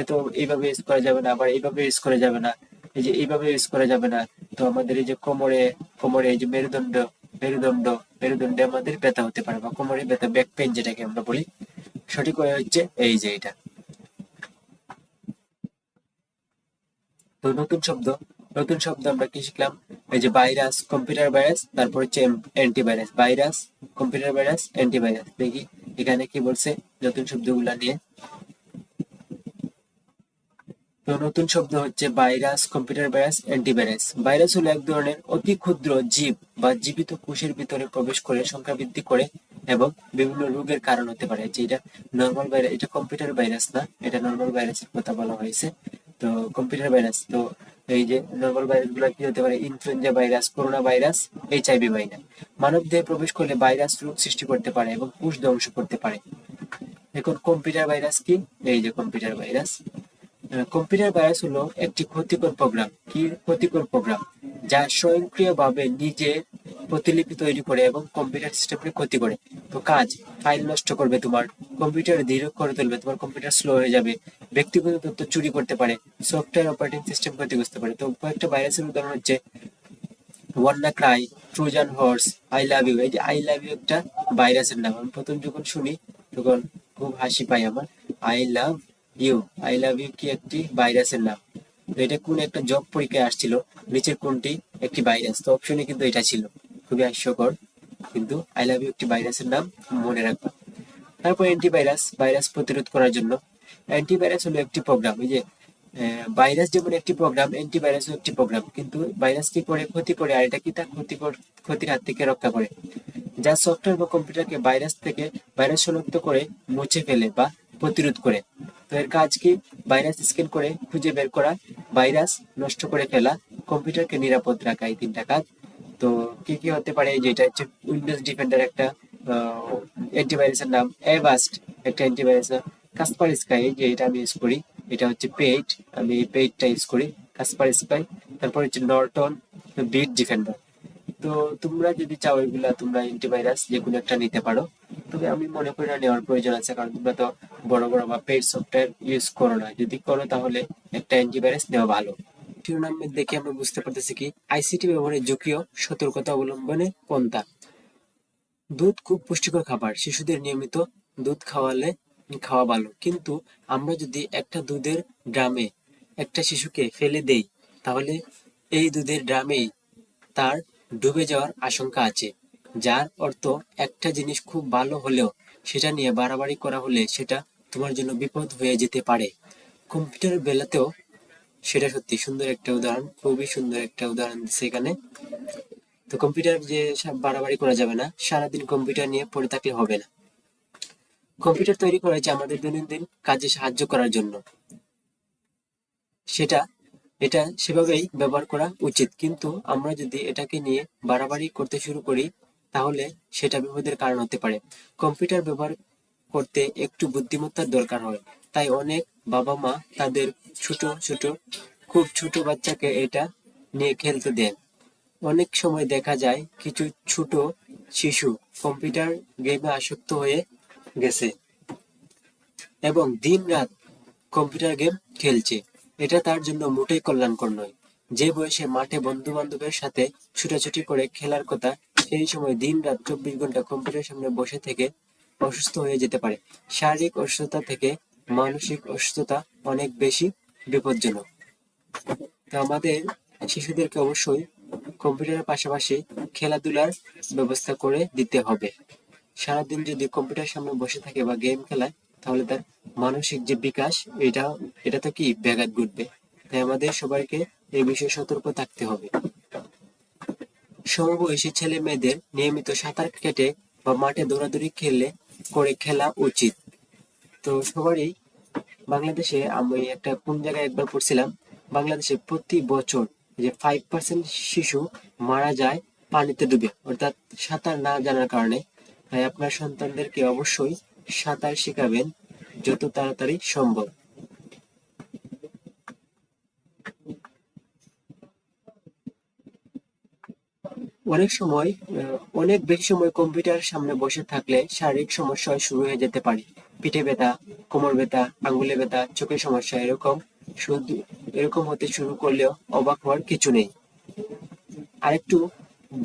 এত এইভাবে ইউজ করা যাবে না, আবার এইভাবে ইউজ করা যাবে না, এই যে এইভাবে ইউজ করা যাবে না। তো আমাদের এই যে কোমরে কোমরে এই যে মেরুদণ্ড মেরুদণ্ডে আমাদের ব্যথা হতে পারে বা কোমরে ব্যথা, ব্যাক পেইন যেটাকে আমরা বলি। সঠিক ওয়ে হচ্ছে এই যে এটা। তো নতুন শব্দ আমরা কি শিখলাম? এই যে ভাইরাস, কম্পিউটার ভাইরাস, তারপর হচ্ছে antivirus. Virus, computer virus, antivirus. দেখি এখানে কি বলছে নতুন শব্দগুলা নিয়ে। তো নতুন শব্দ হচ্ছে virus, computer virus, antivirus. Virus হলো এক ধরনের অতি ক্ষুদ্র জীব বা জীবিত কোষের ভিতরে প্রবেশ করে সংখ্যা বৃদ্ধি করে এবং বিভিন্ন রোগের কারণ হতে পারে। যে এটা নর্মাল ভাইরাস, এটা কম্পিউটার ভাইরাস না, এটা নর্মাল ভাইরাসের কথা বলা হয়েছে। তো কম্পিউটার ভাইরাস, তো এই যে নর্মাল ভাইরাস গুলো কি হতে পারে? Influenza virus, corona virus, HIV virus. মানব দেহে প্রবেশ করলে ভাইরাস রোগ সৃষ্টি করতে পারে এবং কোষ ধ্বংস করতে পারে। এখন কম্পিউটার ভাইরাস কি? এই যে কম্পিউটার ভাইরাস। কম্পিউটার ভাইরাস হলো একটি ক্ষতিকর প্রোগ্রাম। কি ক্ষতিকর প্রোগ্রাম? যা স্বয়ংক্রিয়ভাবে নিজের প্রতিলিপি তৈরি করে এবং কম্পিউটার সিস্টেমকে ক্ষতি করে। তো কাজ, ফাইল নষ্ট করবে, তোমার কম্পিউটার ধীর করে তুলবে, তোমার কম্পিউটার স্লো হয়ে যাবে, ব্যক্তিগত তথ্য চুরি করতে পারে, সফটওয়্যার অপারেটিং সিস্টেম ক্ষতিগ্রস্ত পারে। তো কয়েকটা ভাইরাসের উদাহরণ হচ্ছে WannaCry, Trojan horse, I love you. এই যে আই লাভ ইউ একটা ভাইরাসের নাম। আমি প্রথম যখন শুনি তখন খুব হাসি পাই আমার। I love you, I love you কি একটি ভাইরাসের নাম। তো এটা কোন একটা জব পরীক্ষায় আসছিল, নিচের কোনটি একটি ভাইরাস? তো অপশনে কিন্তু এটা ছিল, খুবই হাস্যকর। কিন্তু আই লাভ ইউ একটি ভাইরাসের নাম, মনে রাখবা। তারপর অ্যান্টিভাইরাস, ভাইরাস প্রতিরোধ করার জন্য। অ্যান্টিভাইরাস হলো একটি প্রোগ্রাম, এই যে ভাইরাস যেমন একটি প্রোগ্রাম, অ্যান্টিভাইরাসও একটি প্রোগ্রাম। কিন্তু ভাইরাস কি করে? ক্ষতি করে, আর এটা কি তার ক্ষতির হাত থেকে রক্ষা করে। যা সফটওয়্যার বা কম্পিউটারকে ভাইরাস শনাক্ত করে মুছে ফেলে বা প্রতিরোধ করে। তো এর কাজ কি? ভাইরাস স্ক্যান করে খুঁজে বের করা, ভাইরাস নষ্ট করে ফেলা, কম্পিউটারকে নিরাপদ রাখা, এই তিনটা কাজ। তো কি কি হতে পারে? যেটা হচ্ছে উইন্ডোজ ডিফেন্ডার একটা অ্যান্টিভাইরাসের নাম, এভাস্ট একটা অ্যান্টিভাইরাস, কাসপার স্কাই যে এটা আমি ইউজ করি, এটা হচ্ছে পেইড, আমি পেইডটা ইউজ করি, কাসপার স্কাই। তারপর হচ্ছে নর্টন বিট ডিফেন্ডার। তো তোমরা যদি চাও এগুলা তোমরা অ্যান্টিভাইরাস যে কোনো একটা নিতে পারো, তবে আমি মনে করি না নেওয়ার প্রয়োজন আছে, কারণ তোমরা তো বড় বড় বা পেইড সফটওয়্যার ইউজ করো না। যদি করো তাহলে একটা অ্যান্টিভাইরাস নেওয়া ভালো। শিরোনাম দেখে আমরা বুঝতে পারতেছি কি আইসিটি ব্যবহারের ঝুঁকি ও সতর্কতা অবলম্বনে পন্থা। দুধ খুব পুষ্টিকর খাবার, শিশুদের নিয়মিত দুধ খাওয়া ভালো। কিন্তু আমরা যদি একটা দুধের ড্রামে একটা শিশুকে ফেলে দেই, তাহলে এই দুধের ড্রামেই তার ডুবে যাওয়ার আশঙ্কা আছে। যার অর্থ একটা জিনিস খুব ভালো হলেও সেটা নিয়ে বাড়াবাড়ি করা হলে সেটা তোমার জন্য বিপদ হয়ে যেতে পারে। কম্পিউটারের বেলাতেও সেটা সত্যি। সুন্দর একটা উদাহরণ, খুবই সুন্দর একটা উদাহরণ দিচ্ছে এখানে। তো কম্পিউটার যে বাড়াবাড়ি করা যাবে না, সারাদিন কম্পিউটার নিয়ে পড়ে থাকলে হবে না। কম্পিউটার তৈরি করা হয়েছে আমাদের দৈনন্দিন কাজে সাহায্য করার জন্য, সেটা এটা সেভাবেই ব্যবহার করা উচিত। কিন্তু আমরা যদি এটাকে নিয়ে বাড়াবাড়ি করতে শুরু করি, তাহলে সেটা বিপদের কারণ হতে পারে। কম্পিউটার ব্যবহার করতে একটু বুদ্ধিমত্তার দরকার হয়, তাই অনেক বাবা মা তাদের ছোট ছোট খুব ছোট বাচ্চাকে এটা নিয়ে খেলতে দেন। অনেক সময় দেখা যায় কিছু ছোট শিশু কম্পিউটার গেমে আসক্ত হয়ে গেছে এবং দিন-রাত কম্পিউটার গেম খেলছে। এটা তার জন্য মোটেই কল্যাণকর নয়। যে বয়সে মাঠে বন্ধু-বান্ধবের সাথে ছুটাছুটি করে খেলার কথা, সেই সময় দিন-রাত 24 ঘন্টা কম্পিউটারের সামনে বসে থেকে অসুস্থ হয়ে যেতে পারে। শারীরিক অসুস্থতা থেকে মানসিক অসুস্থতা অনেক বেশি বিপজ্জনক। তো আমাদের শিশুদেরকে অবশ্যই কম্পিউটারের পাশাপাশি খেলাধুলার ব্যবস্থা করে দিতে হবে। সারাদিন যদি কম্পিউটারের সামনে বসে থাকে বা গেম খেলায়, তাহলে তার মানসিক যে বিকাশ, এটা তো কি ব্যাঘাত ঘটবে। তাই আমাদের সবাইকে এই বিষয়ে সতর্ক থাকতে হবে। সমবয়সী ছেলে মেয়েদের নিয়মিত সাঁতার কেটে বা মাঠে দৌড়াদৌড়ি খেলা উচিত। তো সবারই বাংলাদেশে, আমি একটা কোন জায়গায় একবার পড়ছিলাম, বাংলাদেশে প্রতি বছর যে 5% শিশু মারা যায় পানিতে ডুবে, অর্থাৎ সাঁতার না জানার কারণে। তাই আপনার সন্তানদেরকে অবশ্যই সাঁতার শেখাবেন যত তাড়াতাড়ি সম্ভব। অনেক বেশি সময় কম্পিউটারের সামনে বসে থাকলে শারীরিক সমস্যা শুরু হয়ে যেতে পারে। পিঠে ব্যথা, কোমর ব্যথা, আঙ্গুলে ব্যথা, চোখের সমস্যা, এরকম হতে শুরু করলেও অবাক হওয়ার কিছু নেই। আরেকটু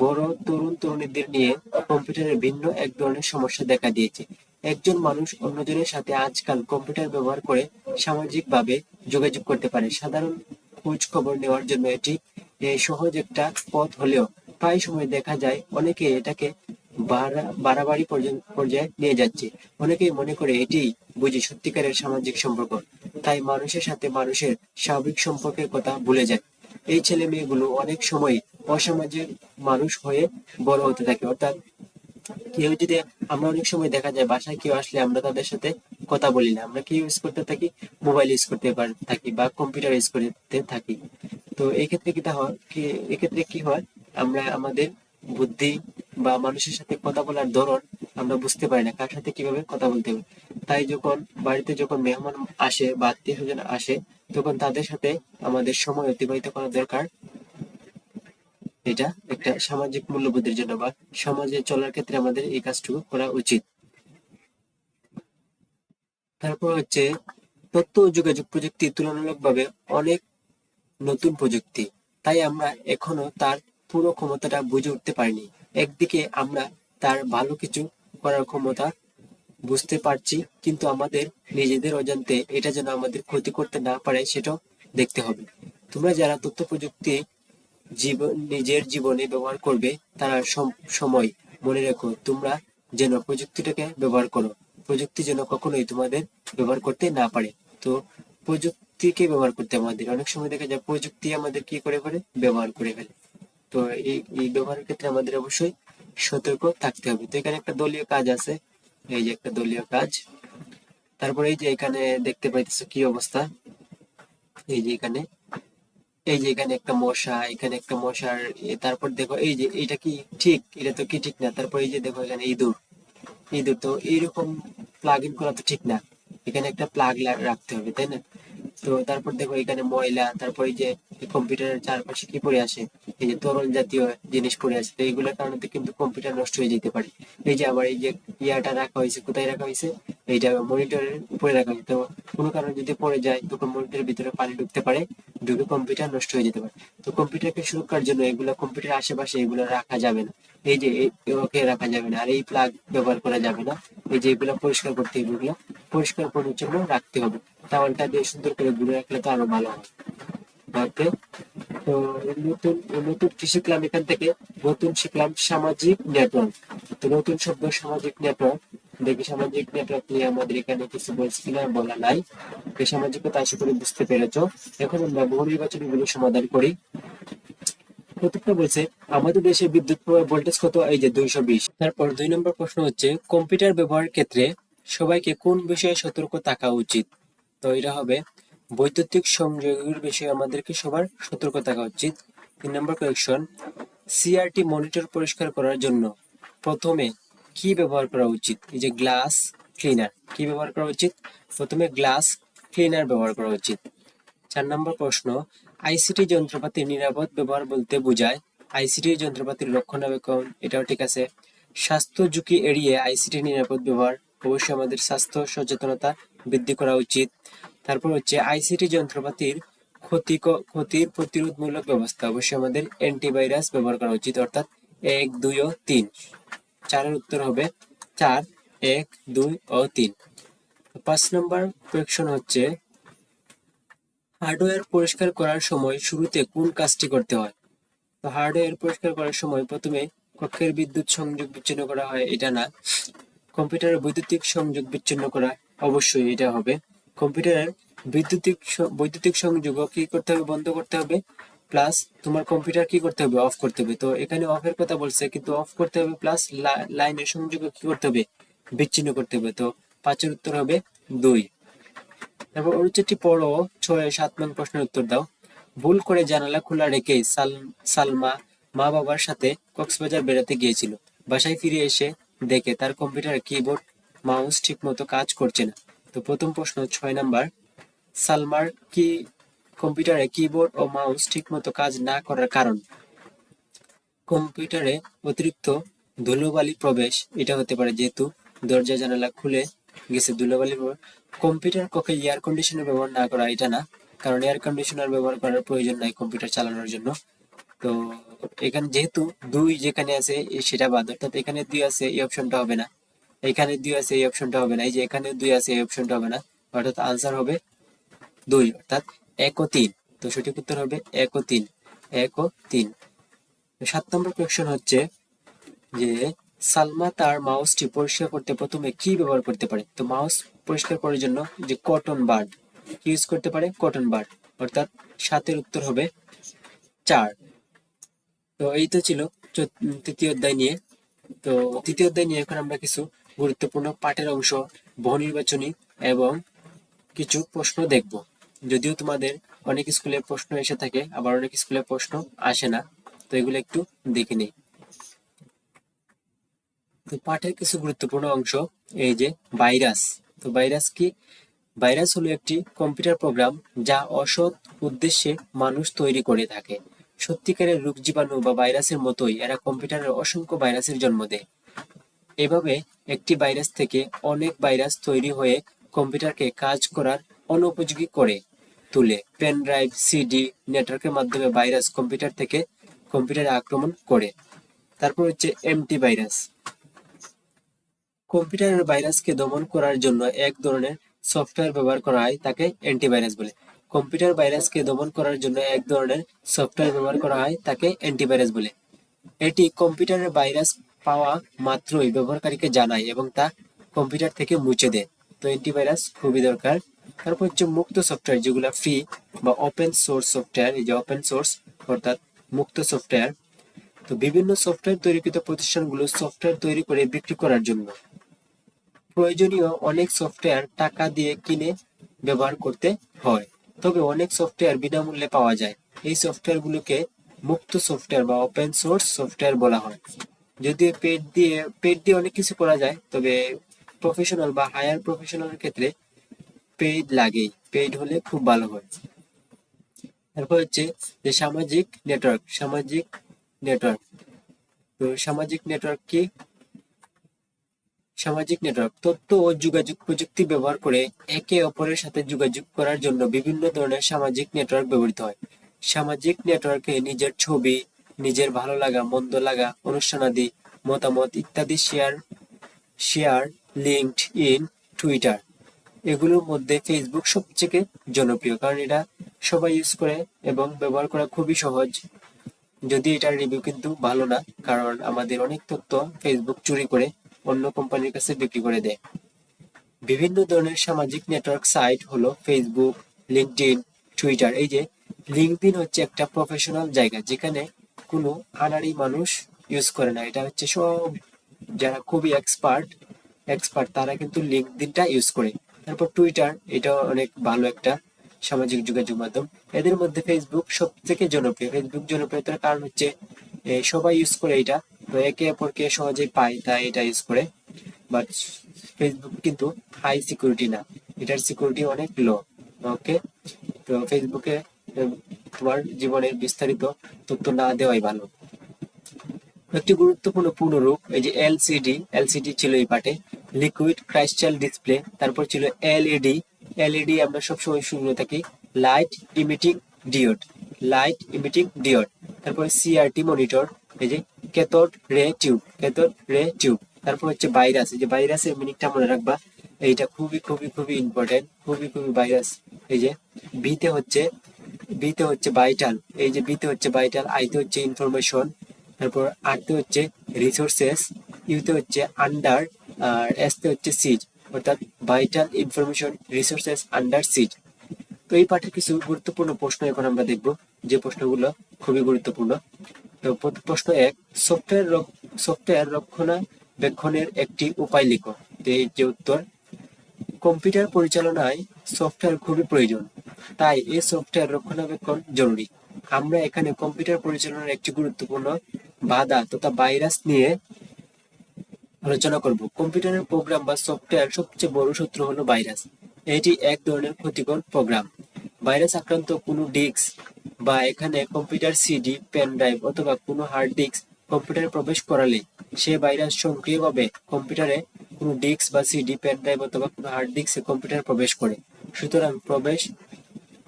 বড় তরুণ তরুণীদের নিয়ে কম্পিউটারের ভিন্ন এক ধরনের সমস্যা দেখা দিয়েছে। একজন মানুষ অন্যজনের সাথে আজকাল কম্পিউটার ব্যবহার করে সামাজিকভাবে যোগাযোগ করতে পারে। সাধারণ খোঁজ খবর নেওয়ার জন্য এটি সহজ একটা পথ হলেও প্রায় সময় দেখা যায় অনেকে এটাকে বাড়াবাড়ি পর্যায়ে নিয়ে যাচ্ছে। অনেকেই মনে করে এটি বুঝি সত্যিকারের সামাজিক সম্পর্ক, তাই মানুষের সাথে মানুষের স্বাভাবিক সম্পর্কের কথা ভুলে যায়। এই ছেলে মেয়েগুলো অনেক সময় অসামাজিক মানুষ হয়ে বড় হতে থাকে। অর্থাৎ কেউ যদি, আমরা অনেক সময় দেখা যায় বাসায় কেউ আসলে আমরা তাদের সাথে কথা বলি না, আমরা কি ইউজ করতে থাকি, মোবাইল ইউজ করতে থাকি বা কম্পিউটার ইউজ করতে থাকি। তো এই ক্ষেত্রে এক্ষেত্রে কি হয়, আমরা আমাদের বুদ্ধি বা মানুষের সাথে কথা বলার ধরন আমরা বুঝতে পারি না, কার সাথে কিভাবে কথা বলতে হবে। তাই যখন বাড়িতে যখন মেহমান আসে বা আত্মীয় স্বজন আসে, তখন তাদের সাথে আমাদের সময় অতিবাহিত করা দরকার। এটা একটা সামাজিক মূল্যবোধের জন্য বা সমাজে চলার ক্ষেত্রে আমাদের এই কাজটুকু করা উচিত। তারপর হচ্ছে তথ্য ও যোগাযোগ প্রযুক্তি তুলনামূলকভাবে অনেক নতুন প্রযুক্তি, তাই আমরা এখনো তার পুরো ক্ষমতাটা বুঝে উঠতে পারিনি। একদিকে আমরা তার ভালো কিছু করার ক্ষমতা বুঝতে পারছি, কিন্তু আমাদের নিজেদের অজান্তে এটা যেন আমাদের ক্ষতি করতে না পারে সেটাও দেখতে হবে। তোমরা যারা তথ্য প্রযুক্তি নিজের জীবনে ব্যবহার করবে তারা সময় মনে রেখো, তোমরা যেন প্রযুক্তিটাকে ব্যবহার করো, প্রযুক্তি যেন কখনোই তোমাদের ব্যবহার করতে না পারে। তো প্রযুক্তিকে ব্যবহার করতে আমাদের অনেক সময় দেখা যায় প্রযুক্তি আমাদের কি করে ফেলে, ব্যবহার করে ফেলে। তো এই ব্যবহারের ক্ষেত্রে আমাদের অবশ্যই সতর্ক থাকতে হবে। তো এখানে একটা দলীয় কাজ আছে, এই যে একটা দলীয় কাজ। তারপরে এই যে এখানে দেখতে পাইতেছো কি অবস্থা, এই যে এখানে একটা মশা, এখানে একটা মশার তারপর দেখো এই যে এটা কি ঠিক, এটা তো কি ঠিক না। তারপর এই যে দেখো এখানে ইঁদুর, তো এইরকম প্লাগ ইন করা তো ঠিক না, এখানে একটা প্লাগ রাখতে হবে, তাই না? তো তারপর দেখো এখানে ময়লা, তারপর এই যে কম্পিউটারের চারপাশে কি পড়ে আসে, এই যে তরল জাতীয় জিনিস পড়ে আসে, তো এইগুলোর কারণে কিন্তু কম্পিউটার নষ্ট হয়ে যেতে পারে। এই যে আবার এই যে ইয়াটা রাখা হয়েছে, কোথায় রাখা হয়েছে, এইটা মনিটরের উপরে রাখা হয়েছে। তো কোনো কারণে যদি পড়ে যায় তখন মনিটরের ভিতরে পানি ঢুকতে পারে, ঢুকে কম্পিউটার নষ্ট হয়ে যেতে পারে। তো কম্পিউটারকে সুরক্ষার জন্য এগুলো কম্পিউটার আশেপাশে এগুলো রাখা যাবে না, এই যে ওকে রাখা যাবে না, আর এই প্লাগ ব্যবহার করা যাবে না। এই যে এগুলো পরিষ্কার করতে হবে, এগুলো পরিষ্কার পরিচ্ছন্ন রাখতে হবে। টাওয়ালটা দিয়ে সুন্দর করে ঘুরে রাখলে তো আরো ভালো হয়। ওকে, তো নতুন নতুন কি শিখলাম এখান থেকে, নতুন শিখলাম সামাজিক নেটওয়ার্ক। তো নতুন শব্দ সামাজিক নেটওয়ার্ক। দেখি সামাজিক নেটওয়ার্ক নিয়ে আমাদের এখানে কিছু বলছি কিনা, বলা নাই। এই সামাজিকতা আশা করি বুঝতে পেরেছো। এখন আমরা বহু নির্বাচনী গুলো সমাধান করি। প্রথমটা বলছে আমাদের দেশে বিদ্যুৎ ভোল্টেজ কত, এই যে 220। তারপর 2 নম্বর প্রশ্ন হচ্ছে কম্পিউটার ব্যবহারের ক্ষেত্রে সবাইকে কোন বিষয়ে সতর্ক থাকা উচিত। তো এটা হবে বৈদ্যুতিক সংযোগের বিষয়ে আমাদেরকে সবার সতর্ক থাকা উচিত। 3 নম্বর কোয়েশ্চন, সিআরটি মনিটর পরিষ্কার করার জন্য প্রথমে কি ব্যবহার করা উচিত, এই যে গ্লাস ক্লিনার, কি ব্যবহার করা উচিত, প্রথমে গ্লাস ক্লিনার ব্যবহার করা উচিত। 4 নম্বর প্রশ্ন, আইসিটি যন্ত্রপাতির নিরাপদ ব্যবহার বলতে বোঝায় আইসিটি যন্ত্রপাতির রক্ষণাবেক্ষণ, এটাও ঠিক আছে। স্বাস্থ্য ঝুঁকি এড়িয়ে আইসিটি নিরাপদ ব্যবহার, অবশ্যই আমাদের স্বাস্থ্য সচেতনতা বৃদ্ধি করা উচিত। তারপর হচ্ছে আইসিটি যন্ত্রপাতির ক্ষতির প্রতিরোধমূলক ব্যবস্থা, অবশ্যই আমাদের অ্যান্টিভাইরাস ব্যবহার করা উচিত, অর্থাৎ 1, 2 ও 3। 4-এর উত্তর হবে 4, 1, 2 ও 3। 5 নম্বর কোয়েশ্চন হচ্ছে হার্ডওয়্যার পরিষ্কার করার সময় শুরুতে কোন কাজটি করতে হয়। তো হার্ডওয়্যার পরিষ্কার করার সময় প্রথমে কক্ষের বিদ্যুৎ সংযোগ বিচ্ছিন্ন করা হয়, এটা না। কম্পিউটারের বৈদ্যুতিক সংযোগ বিচ্ছিন্ন করা, অবশ্যই এটা হবে। কম্পিউটারের বৈদ্যুতিক সংযোগও কি করতে হবে, বন্ধ করতে হবে। প্লাস তোমার কম্পিউটার কি করতে হবে, অফ করতে হবে। তো এখানে অফের কথা বলছে, কিন্তু অফ করতে হবে, প্লাস লাইনের সংযোগ কি করতে হবে, বিচ্ছিন্ন করতে হবে। তো 5-এর উত্তর হবে 2। তারপর অনুচ্ছেদটি পড়ো, 6-7 নং প্রশ্নের উত্তর দাও। ভুল করে জানালা খোলা রেখে সালমা মা বাবার সাথে কক্সবাজার বেড়াতে গিয়েছিল। বাসায় ফিরে এসে দেখে তার কম্পিউটারের কিবোর্ড মাউস ঠিক মতো কাজ করছে না। তো প্রথম প্রশ্ন 6 নাম্বার, সালমার কি কম্পিউটারে কিবোর্ড ও মাউস ঠিক মতো কাজ না করার কারণ। কম্পিউটারে অতিরিক্ত ধুলোবালি প্রবেশ, এটা হতে পারে, যেহেতু দরজা জানালা খুলে গেছে ধুলোবালি। কম্পিউটার কক্ষে এয়ার কন্ডিশনার ব্যবহার না করা, এটা না, কারণ এয়ার কন্ডিশনার ব্যবহার করার প্রয়োজন নাই কম্পিউটার চালানোর জন্য। তো এখানে যেহেতু 2 যেখানে আছে সেটা বাদ, অর্থাৎ এখানে 2 আছে এই অপশনটা হবে না, এখানে 2 আছে এই অপশনটা হবে না, এই যে এখানে 2 আছে এই অপশনটা হবে না, অর্থাৎ আনসার হবে 2, অর্থাৎ 1 ও 3। তো সঠিক উত্তর হবে 1 ও 3, 1 ও 3। 7 নম্বর কোয়েশ্চন হচ্ছে যে সালমা তার মাউসটি পরিষ্কার করতে প্রথমে কি ব্যবহার করতে পারে? তো মাউস পরিষ্কার করার জন্য যে কটন বাড কি ইউজ করতে পারে? কটন বাড, অর্থাৎ 7 এর উত্তর হবে 4। তো এই তো ছিল তৃতীয় অধ্যায় নিয়ে। তো তৃতীয় অধ্যায় নিয়ে এখন আমরা কিছু গুরুত্বপূর্ণ পাঠের অংশ, বহু নির্বাচনী এবং কিছু প্রশ্ন দেখব। যদিও তোমাদের অনেক স্কুলে প্রশ্ন এসে থাকে, আবার অনেক স্কুলে প্রশ্ন আসে না, তো এগুলো একটু দেখে নিই। তো পাঠের কিছু গুরুত্বপূর্ণ অংশ, এই যে ভাইরাস। তো ভাইরাস কি? ভাইরাস হলো একটি কম্পিউটার প্রোগ্রাম যা অসৎ উদ্দেশ্যে মানুষ তৈরি করে থাকে। সত্যিকারের রোগ জীবাণু বা ভাইরাসের মতোই এরা কম্পিউটারের অসংখ্য ভাইরাসের জন্ম দেয়। এভাবে একটি ভাইরাস থেকে অনেক ভাইরাস তৈরি হয়ে কম্পিউটারকে কাজ করার অনুপযোগী করে তুলে। পেন ড্রাইভ, সিডি, নেটওয়ার্কের মাধ্যমে ভাইরাস কম্পিউটার থেকে কম্পিউটারে আক্রমণ করে। তারপর হচ্ছে অ্যান্টিভাইরাস। কম্পিউটারের ভাইরাসকে দমন করার জন্য এক ধরনের সফটওয়্যার ব্যবহার করা হয়, তাকে অ্যান্টিভাইরাস বলে। কম্পিউটার ভাইরাসকে দমন করার জন্য এক ধরনের সফটওয়্যার ব্যবহার করা হয়, তাকে অ্যান্টিভাইরাস বলে। এটি কম্পিউটারের ভাইরাস পাওয়া মাত্রই ব্যবহারকারীকে জানায় এবং তা কম্পিউটার থেকে মুছে দেয়। তো অ্যান্টিভাইরাস খুবই দরকার। তারপর হচ্ছে মুক্ত সফটওয়্যার, যেগুলো ফ্রি বা ওপেন সোর্স সফটওয়্যার। এই যে ওপেন সোর্স অর্থাৎ মুক্ত সফটওয়্যার। তো বিভিন্ন সফটওয়্যার তৈরিকৃত প্রতিষ্ঠানগুলো সফটওয়্যার তৈরি করে বিক্রি করার জন্য প্রয়োজনীয় অনেক সফটওয়্যার টাকা দিয়ে কিনে ব্যবহার করতে হয়, তবে অনেক সফটওয়্যার বিনামূল্যে পাওয়া যায়। এই সফটওয়্যারগুলোকে মুক্ত সফটওয়্যার বা ওপেন সোর্স সফটওয়্যার বলা হয়। যদিও পেড দিয়ে অনেক কিছু করা যায়, তবে প্রফেশনাল বা হায়ার প্রফেশনালের ক্ষেত্রে পেইড লাগেই, পেইড হলে খুব ভালো হয়। তারপর হচ্ছে যে সামাজিক নেটওয়ার্ক। সামাজিক নেটওয়ার্ক, তো সামাজিক নেটওয়ার্ক কি? সামাজিক নেটওয়ার্ক তথ্য ও যোগাযোগ প্রযুক্তি ব্যবহার করে একে অপরের সাথে যোগাযোগ করার জন্য বিভিন্ন ধরনের সামাজিক নেটওয়ার্ক ব্যবহৃত হয়। সামাজিক নেটওয়ার্কে নিজের ছবি, নিজের ভালো লাগা, মন্দ লাগা, অনুষ্ঠানাদি, মতামত ইত্যাদি শেয়ার লিঙ্কডইন, টুইটার, এগুলোর মধ্যে ফেসবুক সবচেয়ে জনপ্রিয়, কারণ এটা সবাই ইউজ করে এবং ব্যবহার করা খুবই সহজ। যদি এটার রিভিউ কিন্তু ভালো না, কারণ আমাদের অনেক তথ্য ফেসবুক চুরি করে অন্য কোম্পানির কাছে বিক্রি করে দেয়। বিভিন্ন ধরনের সামাজিক নেটওয়ার্ক সাইট হলো ফেসবুক, লিঙ্কডইন, টুইটার। এই যে লিঙ্কডইন হচ্ছে একটা প্রফেশনাল জায়গা, যেখানে কোনো আনাড়ি মানুষ ইউজ করে না। এটা হচ্ছে সব যারা খুবই এক্সপার্ট তারা কিন্তু লিঙ্কডইনটা ইউজ করে। তারপর টুইটার, এটা অনেক ভালো একটা সামাজিক যোগাযোগ মাধ্যম। এদের মধ্যে ফেসবুক সব থেকে জনপ্রিয়। ফেসবুক জনপ্রিয়তার কারণ হচ্ছে সবাই ইউজ করে এটা, তো একে অপরকে সহজেই পায়, তাই এটা ইউজ করে। বাট ফেসবুক কিন্তু হাই সিকিউরিটি না, এটার সিকিউরিটি অনেক লো। ওকে, তো ফেসবুকে তোমার জীবনের বিস্তারিত তথ্য না দেওয়াই ভালো। একটি গুরুত্বপূর্ণ পুনরূপ, এই যে এলসিডি ছিল এই পার্টে, লিকুইড ক্রাইস্টাল ডিসপ্লে। তারপর ছিল এলইডি। এলইডি আমরা সবসময় শুনে থাকি লাইট ইমিটিং ডিওড, লাইট ইমিটিং ডিওড। তারপর সিআরটি মনিটর, এই যে ক্যাথোড রে টিউব। তারপর হচ্ছে ভাইরাস, এই যে ভাইরাসের মিনিংটা মনে রাখবা, এইটা খুবই খুবই খুবই ইম্পর্টেন্ট, খুবই খুবই ভাইরাস। এই যে বিতে হচ্ছে ভাইটাল, এই যে বিতে হচ্ছে ভাইটাল, আইতে হচ্ছে ইনফরমেশন, তারপর আরতে হচ্ছে রিসোর্সেস, ইউতে হচ্ছে আন্ডার, আর এসতে হচ্ছে সিজ, অর্থাৎ ভাইটাল, ইনফরমেশন, রিসোর্সেস, আন্ডার, সিজ। তো এই পাঠের কিছু গুরুত্বপূর্ণ প্রশ্ন এখন আমরা দেখব, যে প্রশ্নগুলো খুবই গুরুত্বপূর্ণ। তো প্রশ্ন 1, সফটওয়্যার রক্ষণাবেক্ষণের একটি উপায় লিখো। তো এই যে উত্তর, কম্পিউটার পরিচালনায় সফটওয়্যার খুবই প্রয়োজন, তাই এই সফটওয়্যার রক্ষণাবেক্ষণ জরুরি। আমরা এখানে কম্পিউটার পরিচালনার একটি গুরুত্বপূর্ণ বাধা তথা ভাইরাস নিয়ে আলোচনা করব। কম্পিউটারের প্রোগ্রাম বা সফটওয়্যার সবচেয়ে বড় শত্রু হলো ভাইরাস। এটি এক ধরনের ক্ষতিকর প্রোগ্রাম। ভাইরাস আক্রান্ত কোনো ডিস্ক বা এখানে কম্পিউটার সিডি, পেন ড্রাইভ অথবা কোনো হার্ড ডিস্ক কম্পিউটারে প্রবেশ করালে সে ভাইরাস সক্রিয়ভাবে কম্পিউটারে কোনো ডিস্ক বা সিডি, পেন ড্রাইভ অথবা কোনো হার্ড ডিস্কে কম্পিউটারে প্রবেশ করে। সুতরাং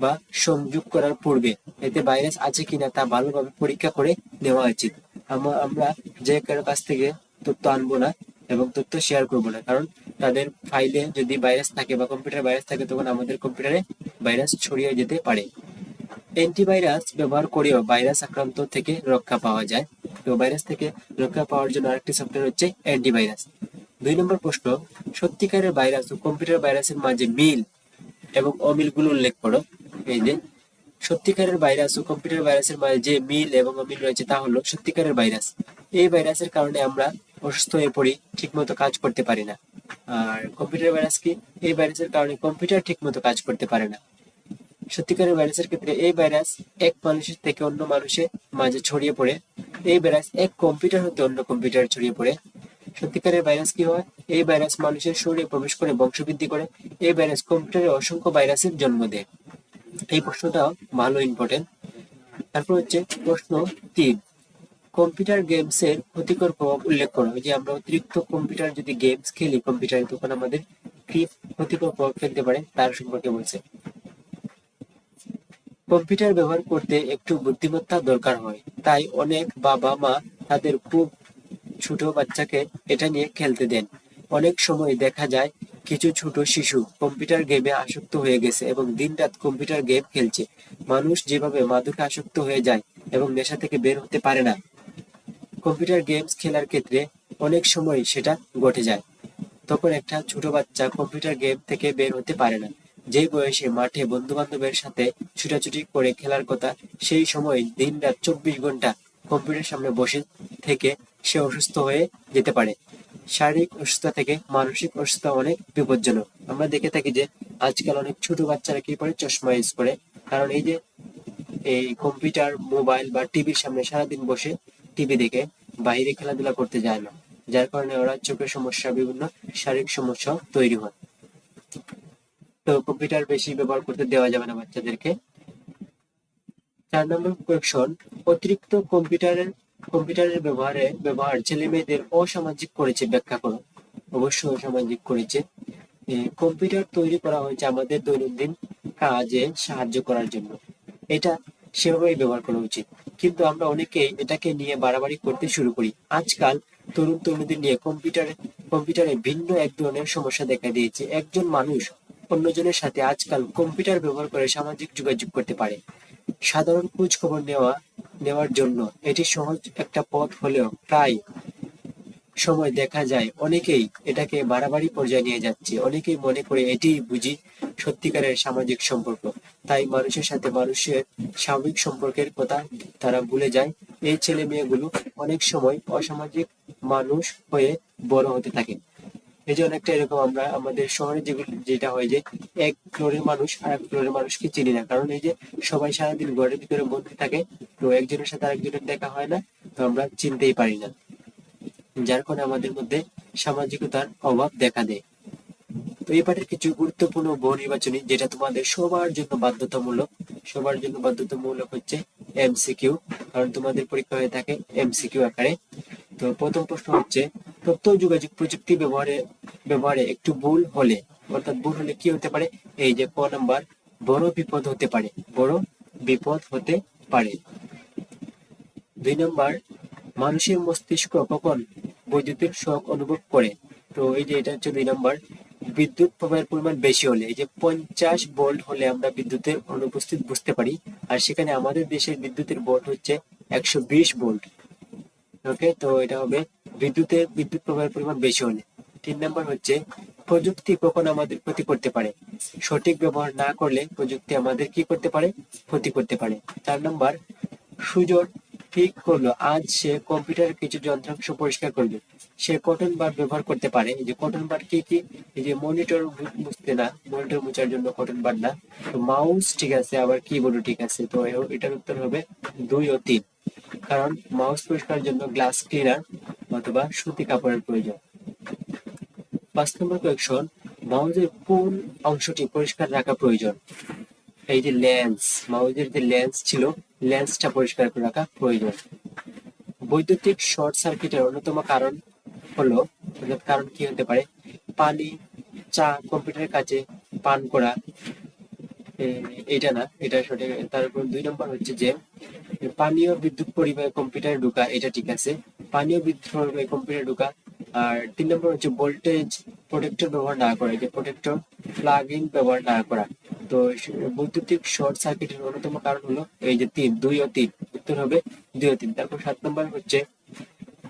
বা সংযোগ করার পূর্বে এতে ভাইরাস আছে কিনা তা ভালোভাবে পরীক্ষা করে নেওয়া উচিত। আমরা যে কারো কাছ থেকে তথ্য আনবো না এবং তথ্য শেয়ার করবো না, কারণ তাদের ফাইলে যদি ভাইরাস থাকে বা কম্পিউটার ভাইরাস থাকে তখন আমাদের কম্পিউটারে ভাইরাস ছড়িয়ে যেতে পারে। অ্যান্টিভাইরাস ব্যবহার করেও ভাইরাস আক্রান্ত থেকে রক্ষা পাওয়া যায়। তো ভাইরাস থেকে রক্ষা পাওয়ার জন্য আরেকটি সফটওয়্যার হচ্ছে অ্যান্টিভাইরাস। 2 নম্বর প্রশ্ন, সত্যিকারের ভাইরাস ও কম্পিউটার ভাইরাসের মাঝে মিল এবং অমিলগুলো উল্লেখ করো। এই যে সত্যিকারের ভাইরাস ও কম্পিউটার ভাইরাসের মাঝে যে মিল এবং অমিল রয়েছে তা হলো সত্যিকারের ভাইরাস। এই ভাইরাসের কারণে আমরা অসুস্থ হয়ে পড়ি, ঠিকমতো কাজ করতে পারি না। আর কম্পিউটার ভাইরাস কি, এই ভাইরাসের কারণে কম্পিউটার ঠিকমতো কাজ করতে পারে না। সত্যিকারের ভাইরাসের ক্ষেত্রে এই ভাইরাস এক মানুষের থেকে অন্য মানুষের মাঝে ছড়িয়ে পড়ে। এই ভাইরাস এক কম্পিউটার হতে অন্য কম্পিউটারে ছড়িয়ে পড়ে। সত্যিকারের ভাইরাস কি হয়, এই ভাইরাস মানুষের শরীরে প্রবেশ করে বংশবৃদ্ধি করে। এই ভাইরাস কম্পিউটারে অসংখ্য ভাইরাসের জন্ম দেয়। এই প্রশ্নটাও ভালো ইম্পর্টেন্ট। তারপর হচ্ছে প্রশ্ন 3, কম্পিউটার গেমস এর ক্ষতিকর প্রভাব উল্লেখ করো। যে আমরা অতিরিক্ত কম্পিউটার যদি গেমস খেলি কম্পিউটারে তখন আমাদের কি ক্ষতিকর প্রভাব ফেলতে পারে তার সম্পর্কে বলছে। কম্পিউটার ব্যবহার করতে একটু বুদ্ধিমত্তা দরকার হয়, তাই অনেক বাবা মা তাদের খুব ছোট বাচ্চাকে এটা নিয়ে খেলতে দেন। অনেক সময় দেখা যায় কিছু ছোট শিশু কম্পিউটার গেমে আসক্ত হয়ে গেছে এবং দিনরাত কম্পিউটার গেম খেলছে। মানুষ যেভাবে মাদকে আসক্ত হয়ে যায় এবং নেশা থেকে বের হতে পারে না, কম্পিউটার গেমস খেলার ক্ষেত্রে অনেক সময় সেটা ঘটে যায়। তখন একটা ছোট বাচ্চা কম্পিউটার গেম থেকে বের হতে পারে না। যে বয়সে মাঠে বন্ধু বান্ধবের সাথে ছুটাছুটি করে খেলার কথা, সেই সময় দিন রাত 24 ঘন্টা কম্পিউটারের সামনে বসে থেকে সে অসুস্থ হয়ে যেতে পারে। শারীরিক অসুস্থতা থেকে মানসিক অসুস্থতা অনেক বিপজ্জনক। আমরা দেখে থাকি যে আজকাল অনেক ছোট বাচ্চারা কি করে চশমা ইউজ করে, কারণ এই যে এই কম্পিউটার মোবাইল বা টিভির সামনে সারাদিন বসে টিভি দেখে বাইরে খেলাধুলা করতে যায় না, যার কারণে ওরা চোখের সমস্যা, বিভিন্ন শারীরিক সমস্যা তৈরি হয়। তো কম্পিউটার বেশি ব্যবহার করতে দেওয়া যাবে না বাচ্চাদেরকে। 4 নম্বর কোয়েকশন, অতিরিক্ত কম্পিউটারের ব্যবহার ছেলে মেয়েদের অসামাজিক করেছে, ব্যাখ্যা করো। অবশ্যই অসামাজিক করেছে। কম্পিউটার তৈরি করা হয়েছে আমাদের দৈনন্দিন কাজে সাহায্য করার জন্য, এটা সেভাবেই ব্যবহার করা উচিত। কিন্তু আমরা অনেকেই এটাকে নিয়ে বাড়াবাড়ি করতে শুরু করি। আজকাল তরুণ তরুণীদের নিয়ে কম্পিউটারে ভিন্ন এক ধরনের সমস্যা দেখা দিয়েছে। একজন মানুষ অন্যজনের সাথে আজকাল কম্পিউটার ব্যবহার করে সামাজিক যোগাযোগ করতে পারে। সাধারণ খোঁজ খবর নেওয়ার জন্য এটি সহজ একটা পথ হলেও প্রায় সময় দেখা যায় অনেকেই এটাকে বাড়াবাড়ি পর্যায়ে নিয়ে যাচ্ছে। অনেকেই মনে করে এটি বুঝি সত্যিকারের সামাজিক সম্পর্ক, তাই মানুষের সাথে মানুষের স্বাভাবিক সম্পর্কের কথা তারা ভুলে যায়। এই ছেলে মেয়েগুলো অনেক সময় অসামাজিক মানুষ হয়ে বড় হতে থাকে। এই যে অনেকটা এরকম আমরা আমাদের শহরে যেটা হয় যে এক ফ্লোরের মানুষ আর এক ফ্লোরের মানুষকে চিনি না, কারণ এই যে সবাই সারাদিন ঘরের ভিতরে বন্দি থাকে, তো একজনের সাথে আরেকজনের দেখা হয় না, তো আমরা চিনতেই পারি না, যার কারণে আমাদের মধ্যে সামাজিকতার অভাব দেখা দেয়। তো এই পাঠের কিছু গুরুত্বপূর্ণ বহু নির্বাচনী যেটা তোমাদের সবার জন্য বাধ্যতামূলক হচ্ছে এমসিকিউ, কারণ তোমাদের পরীক্ষা হয়ে থাকে এমসিকিউ আকারে। তো প্রথম প্রশ্ন হচ্ছে, তথ্য যোগাযোগ প্রযুক্তি ব্যবহারে একটু ভুল হলে, অর্থাৎ ভুল হলে কি হতে পারে। এই যে ক নাম্বার, বড় বিপদ হতে পারে। 2 নম্বর, মানুষের মস্তিষ্ক কখন বৈদ্যুতিক শক অনুভব করে। তো এই যে এটা হচ্ছে 2 নম্বর, বিদ্যুৎ প্রবাহের পরিমাণ বেশি হলে। এই যে 50 ভোল্ট হলে আমরা বিদ্যুতের অনুপস্থিত বুঝতে পারি, আর সেখানে আমাদের দেশের বিদ্যুতের ভোল্ট হচ্ছে 120 ভোল্ট। ওকে, তো এটা হবে বিদ্যুৎ প্রবাহের পরিমাণ বেশি হলে। 3 নম্বর হচ্ছে, প্রযুক্তি কখন আমাদের ক্ষতি করতে পারে। সঠিক ব্যবহার না করলে প্রযুক্তি আমাদের কি করতে পারে, ক্ষতি করতে পারে। 4 নম্বর, সুজন ঠিক করলো আজ সে কম্পিউটারের কিছু যন্ত্রাংশ পরিষ্কার করবে। সে কটন বার ব্যবহার করতে পারে। এই যে কটন বার কি কি, এই যে মনিটর মুছতে না, মনিটর মোছার জন্য কটন বার না। তো মাউস ঠিক আছে, আবার কিবোর্ডও ঠিক আছে। তো এটার উত্তর হবে 2 ও 3, কারণ মাউস পরিষ্কারের জন্য গ্লাস ক্লিনার অথবা সুতি কাপড়ের প্রয়োজন। 5 নম্বর কোয়েকশন, মাউসের কোন অংশটি পরিষ্কার রাখা প্রয়োজন। এই যে লেন্স, মাউসের যে লেন্স ছিল, লেন্সটা পরিষ্কার করে রাখা প্রয়োজন। বৈদ্যুতিক শর্ট সার্কিটের অন্যতম কারণ হলো, কারণ কি হতে পারে, পানি, চা, কম্পিউটারের কাছে পান করা, এটা না, এটা সঠিক। তারপর 2 নম্বর হচ্ছে যে পানীয় বিদ্যুৎ পরিবাহী কম্পিউটারে ঢোকা, এটা ঠিক আছে, পানীয় বিদ্যুৎ পরিবাহী কম্পিউটারে ঢোকা। আর 3 নম্বর হচ্ছে ভোল্টেজ প্রোটেক্টর ব্যবহার না করা, যে প্রোটেক্টর প্লাগ ইন ব্যবহার না করা। তো বৈদ্যুতিক শর্ট সার্কিটের অন্যতম কারণ হলো এই যে 2 ও 3, উত্তর হবে 2 ও 3। তারপর 7 নম্বর হচ্ছে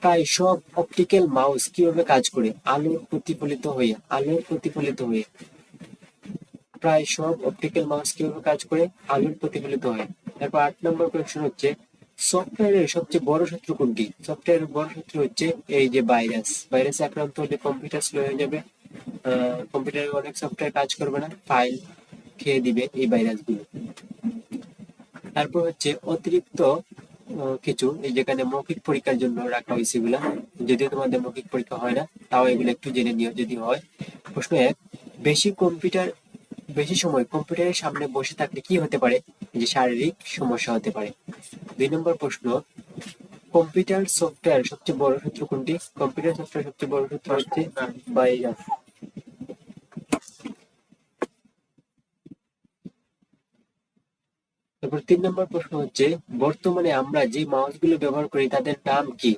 প্রায় সব অপটিক্যাল মাউস কিভাবে কাজ করে? আলোর প্রতিফলিত হয়ে। প্রায় সব অপটিক্যাল মাউস কিভাবে কাজ করে? আলোর প্রতিফলিত হয়। তারপর 8 নম্বর কোয়েশ্চেন হচ্ছে সফটওয়্যারের সবচেয়ে বড় শত্রু কোনটি? সফটওয়্যারের বড় শত্রু হচ্ছে এই যে ভাইরাসে আক্রান্ত হলে কম্পিউটার স্লো হয়ে যাবে, কম্পিউটারে অনেক সফটওয়্যার কাজ করবে না, ফাইল খেয়ে দিবে এই ভাইরাসগুলো। তারপর হচ্ছে অতিরিক্ত কিছু এই যেখানে মৌখিক পরীক্ষার জন্য রাখা হয়েছে এগুলা, যদিও তোমাদের মৌখিক পরীক্ষা হয় না, তাও এগুলো একটু জেনে নিও যদি হয়। প্রশ্ন 1, বেশি সময় কম্পিউটারের সামনে বসে থাকলে কি হতে পারে? যে শারীরিক সমস্যা হতে পারে। 2 নম্বর প্রশ্ন, কম্পিউটার সফটওয়্যার সবচেয়ে বড় শত্রু কোনটি? কম্পিউটার সফটওয়্যার সবচেয়ে বড় শত্রু হচ্ছে ভাইরাস। তারপর 3 নম্বর প্রশ্ন হচ্ছে বর্তমানে আমরা যে মাউসগুলো ব্যবহার করি তাদের নাম কি?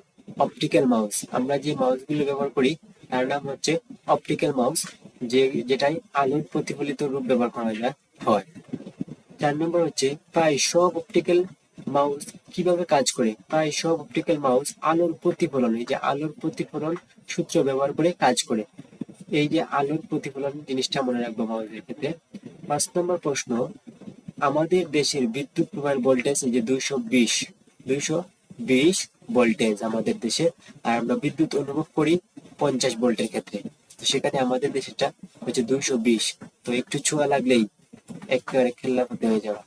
Optical mouse. আমরা যে মাউসগুলো ব্যবহার করি তার নাম হচ্ছে অপটিক্যাল মাউস, যেটাই আলোর প্রতিফলিত রূপ ব্যবহার করা যায় হয়। 4 নম্বর হচ্ছে প্রায় সব অপটিক্যাল মাউস কিভাবে কাজ করে? প্রায় সব অপটিক্যাল মাউস আলোর প্রতিফলন, এই যে আলোর প্রতিফলন সূত্র ব্যবহার করে কাজ করে। এই যে আলোর প্রতিফলন জিনিসটা মনে রাখবো মাউসের ক্ষেত্রে। 5 নম্বর প্রশ্ন, আমাদের দেশের বিদ্যুৎ প্রবাহের ভোল্টেজ এই যে 220 ভোল্টেজ আমাদের দেশে, আর আমরা বিদ্যুৎ অনুভব করি 50 ভোল্টের ক্ষেত্রে। তো সেখানে আমাদের দেশেরটা হচ্ছে 220। তো একটু ছোঁয়া লাগলেই একেবারে খেল্লাফতে হয়ে যাওয়া।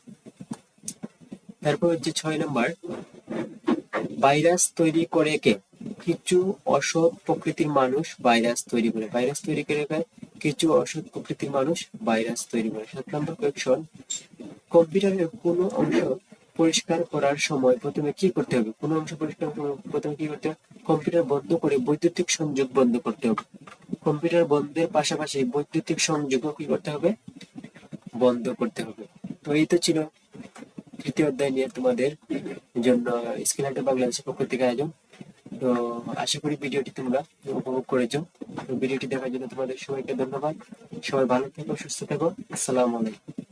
তারপর হচ্ছে 6 নম্বর, ভাইরাস তৈরি করে কে? কিছু অসৎ প্রকৃতির মানুষ ভাইরাস তৈরি করে। ভাইরাস তৈরি করে কিছু অসৎ প্রকৃতির মানুষ ভাইরাস তৈরি করে। 7 নম্বর কোয়েশ্চন, কম্পিউটারের কোনো অংশ পরিষ্কার করার সময় প্রথমে কি করতে হবে? কোনো অংশ পরিষ্কার করার সময় প্রথমে কি করতে হবে? কম্পিউটার বন্ধ করে বৈদ্যুতিক সংযোগ বন্ধ করতে হবে। কম্পিউটার বন্ধের পাশাপাশি বৈদ্যুতিক সংযোগও কি করতে হবে? বন্ধ করতে হবে। তো এই তো ছিল তৃতীয় অধ্যায় নিয়ে তোমাদের জন্য স্কিল হান্টার বাংলাদেশের পক্ষ থেকে আয়োজন। তো আশা করি ভিডিওটি তোমরা উপভোগ করেছো। তো ভিডিওটি দেখার জন্য তোমাদের সবাইকে ধন্যবাদ। সবাই ভালো থেকো, সুস্থ থেকো। আসসালামু আলাইকুম।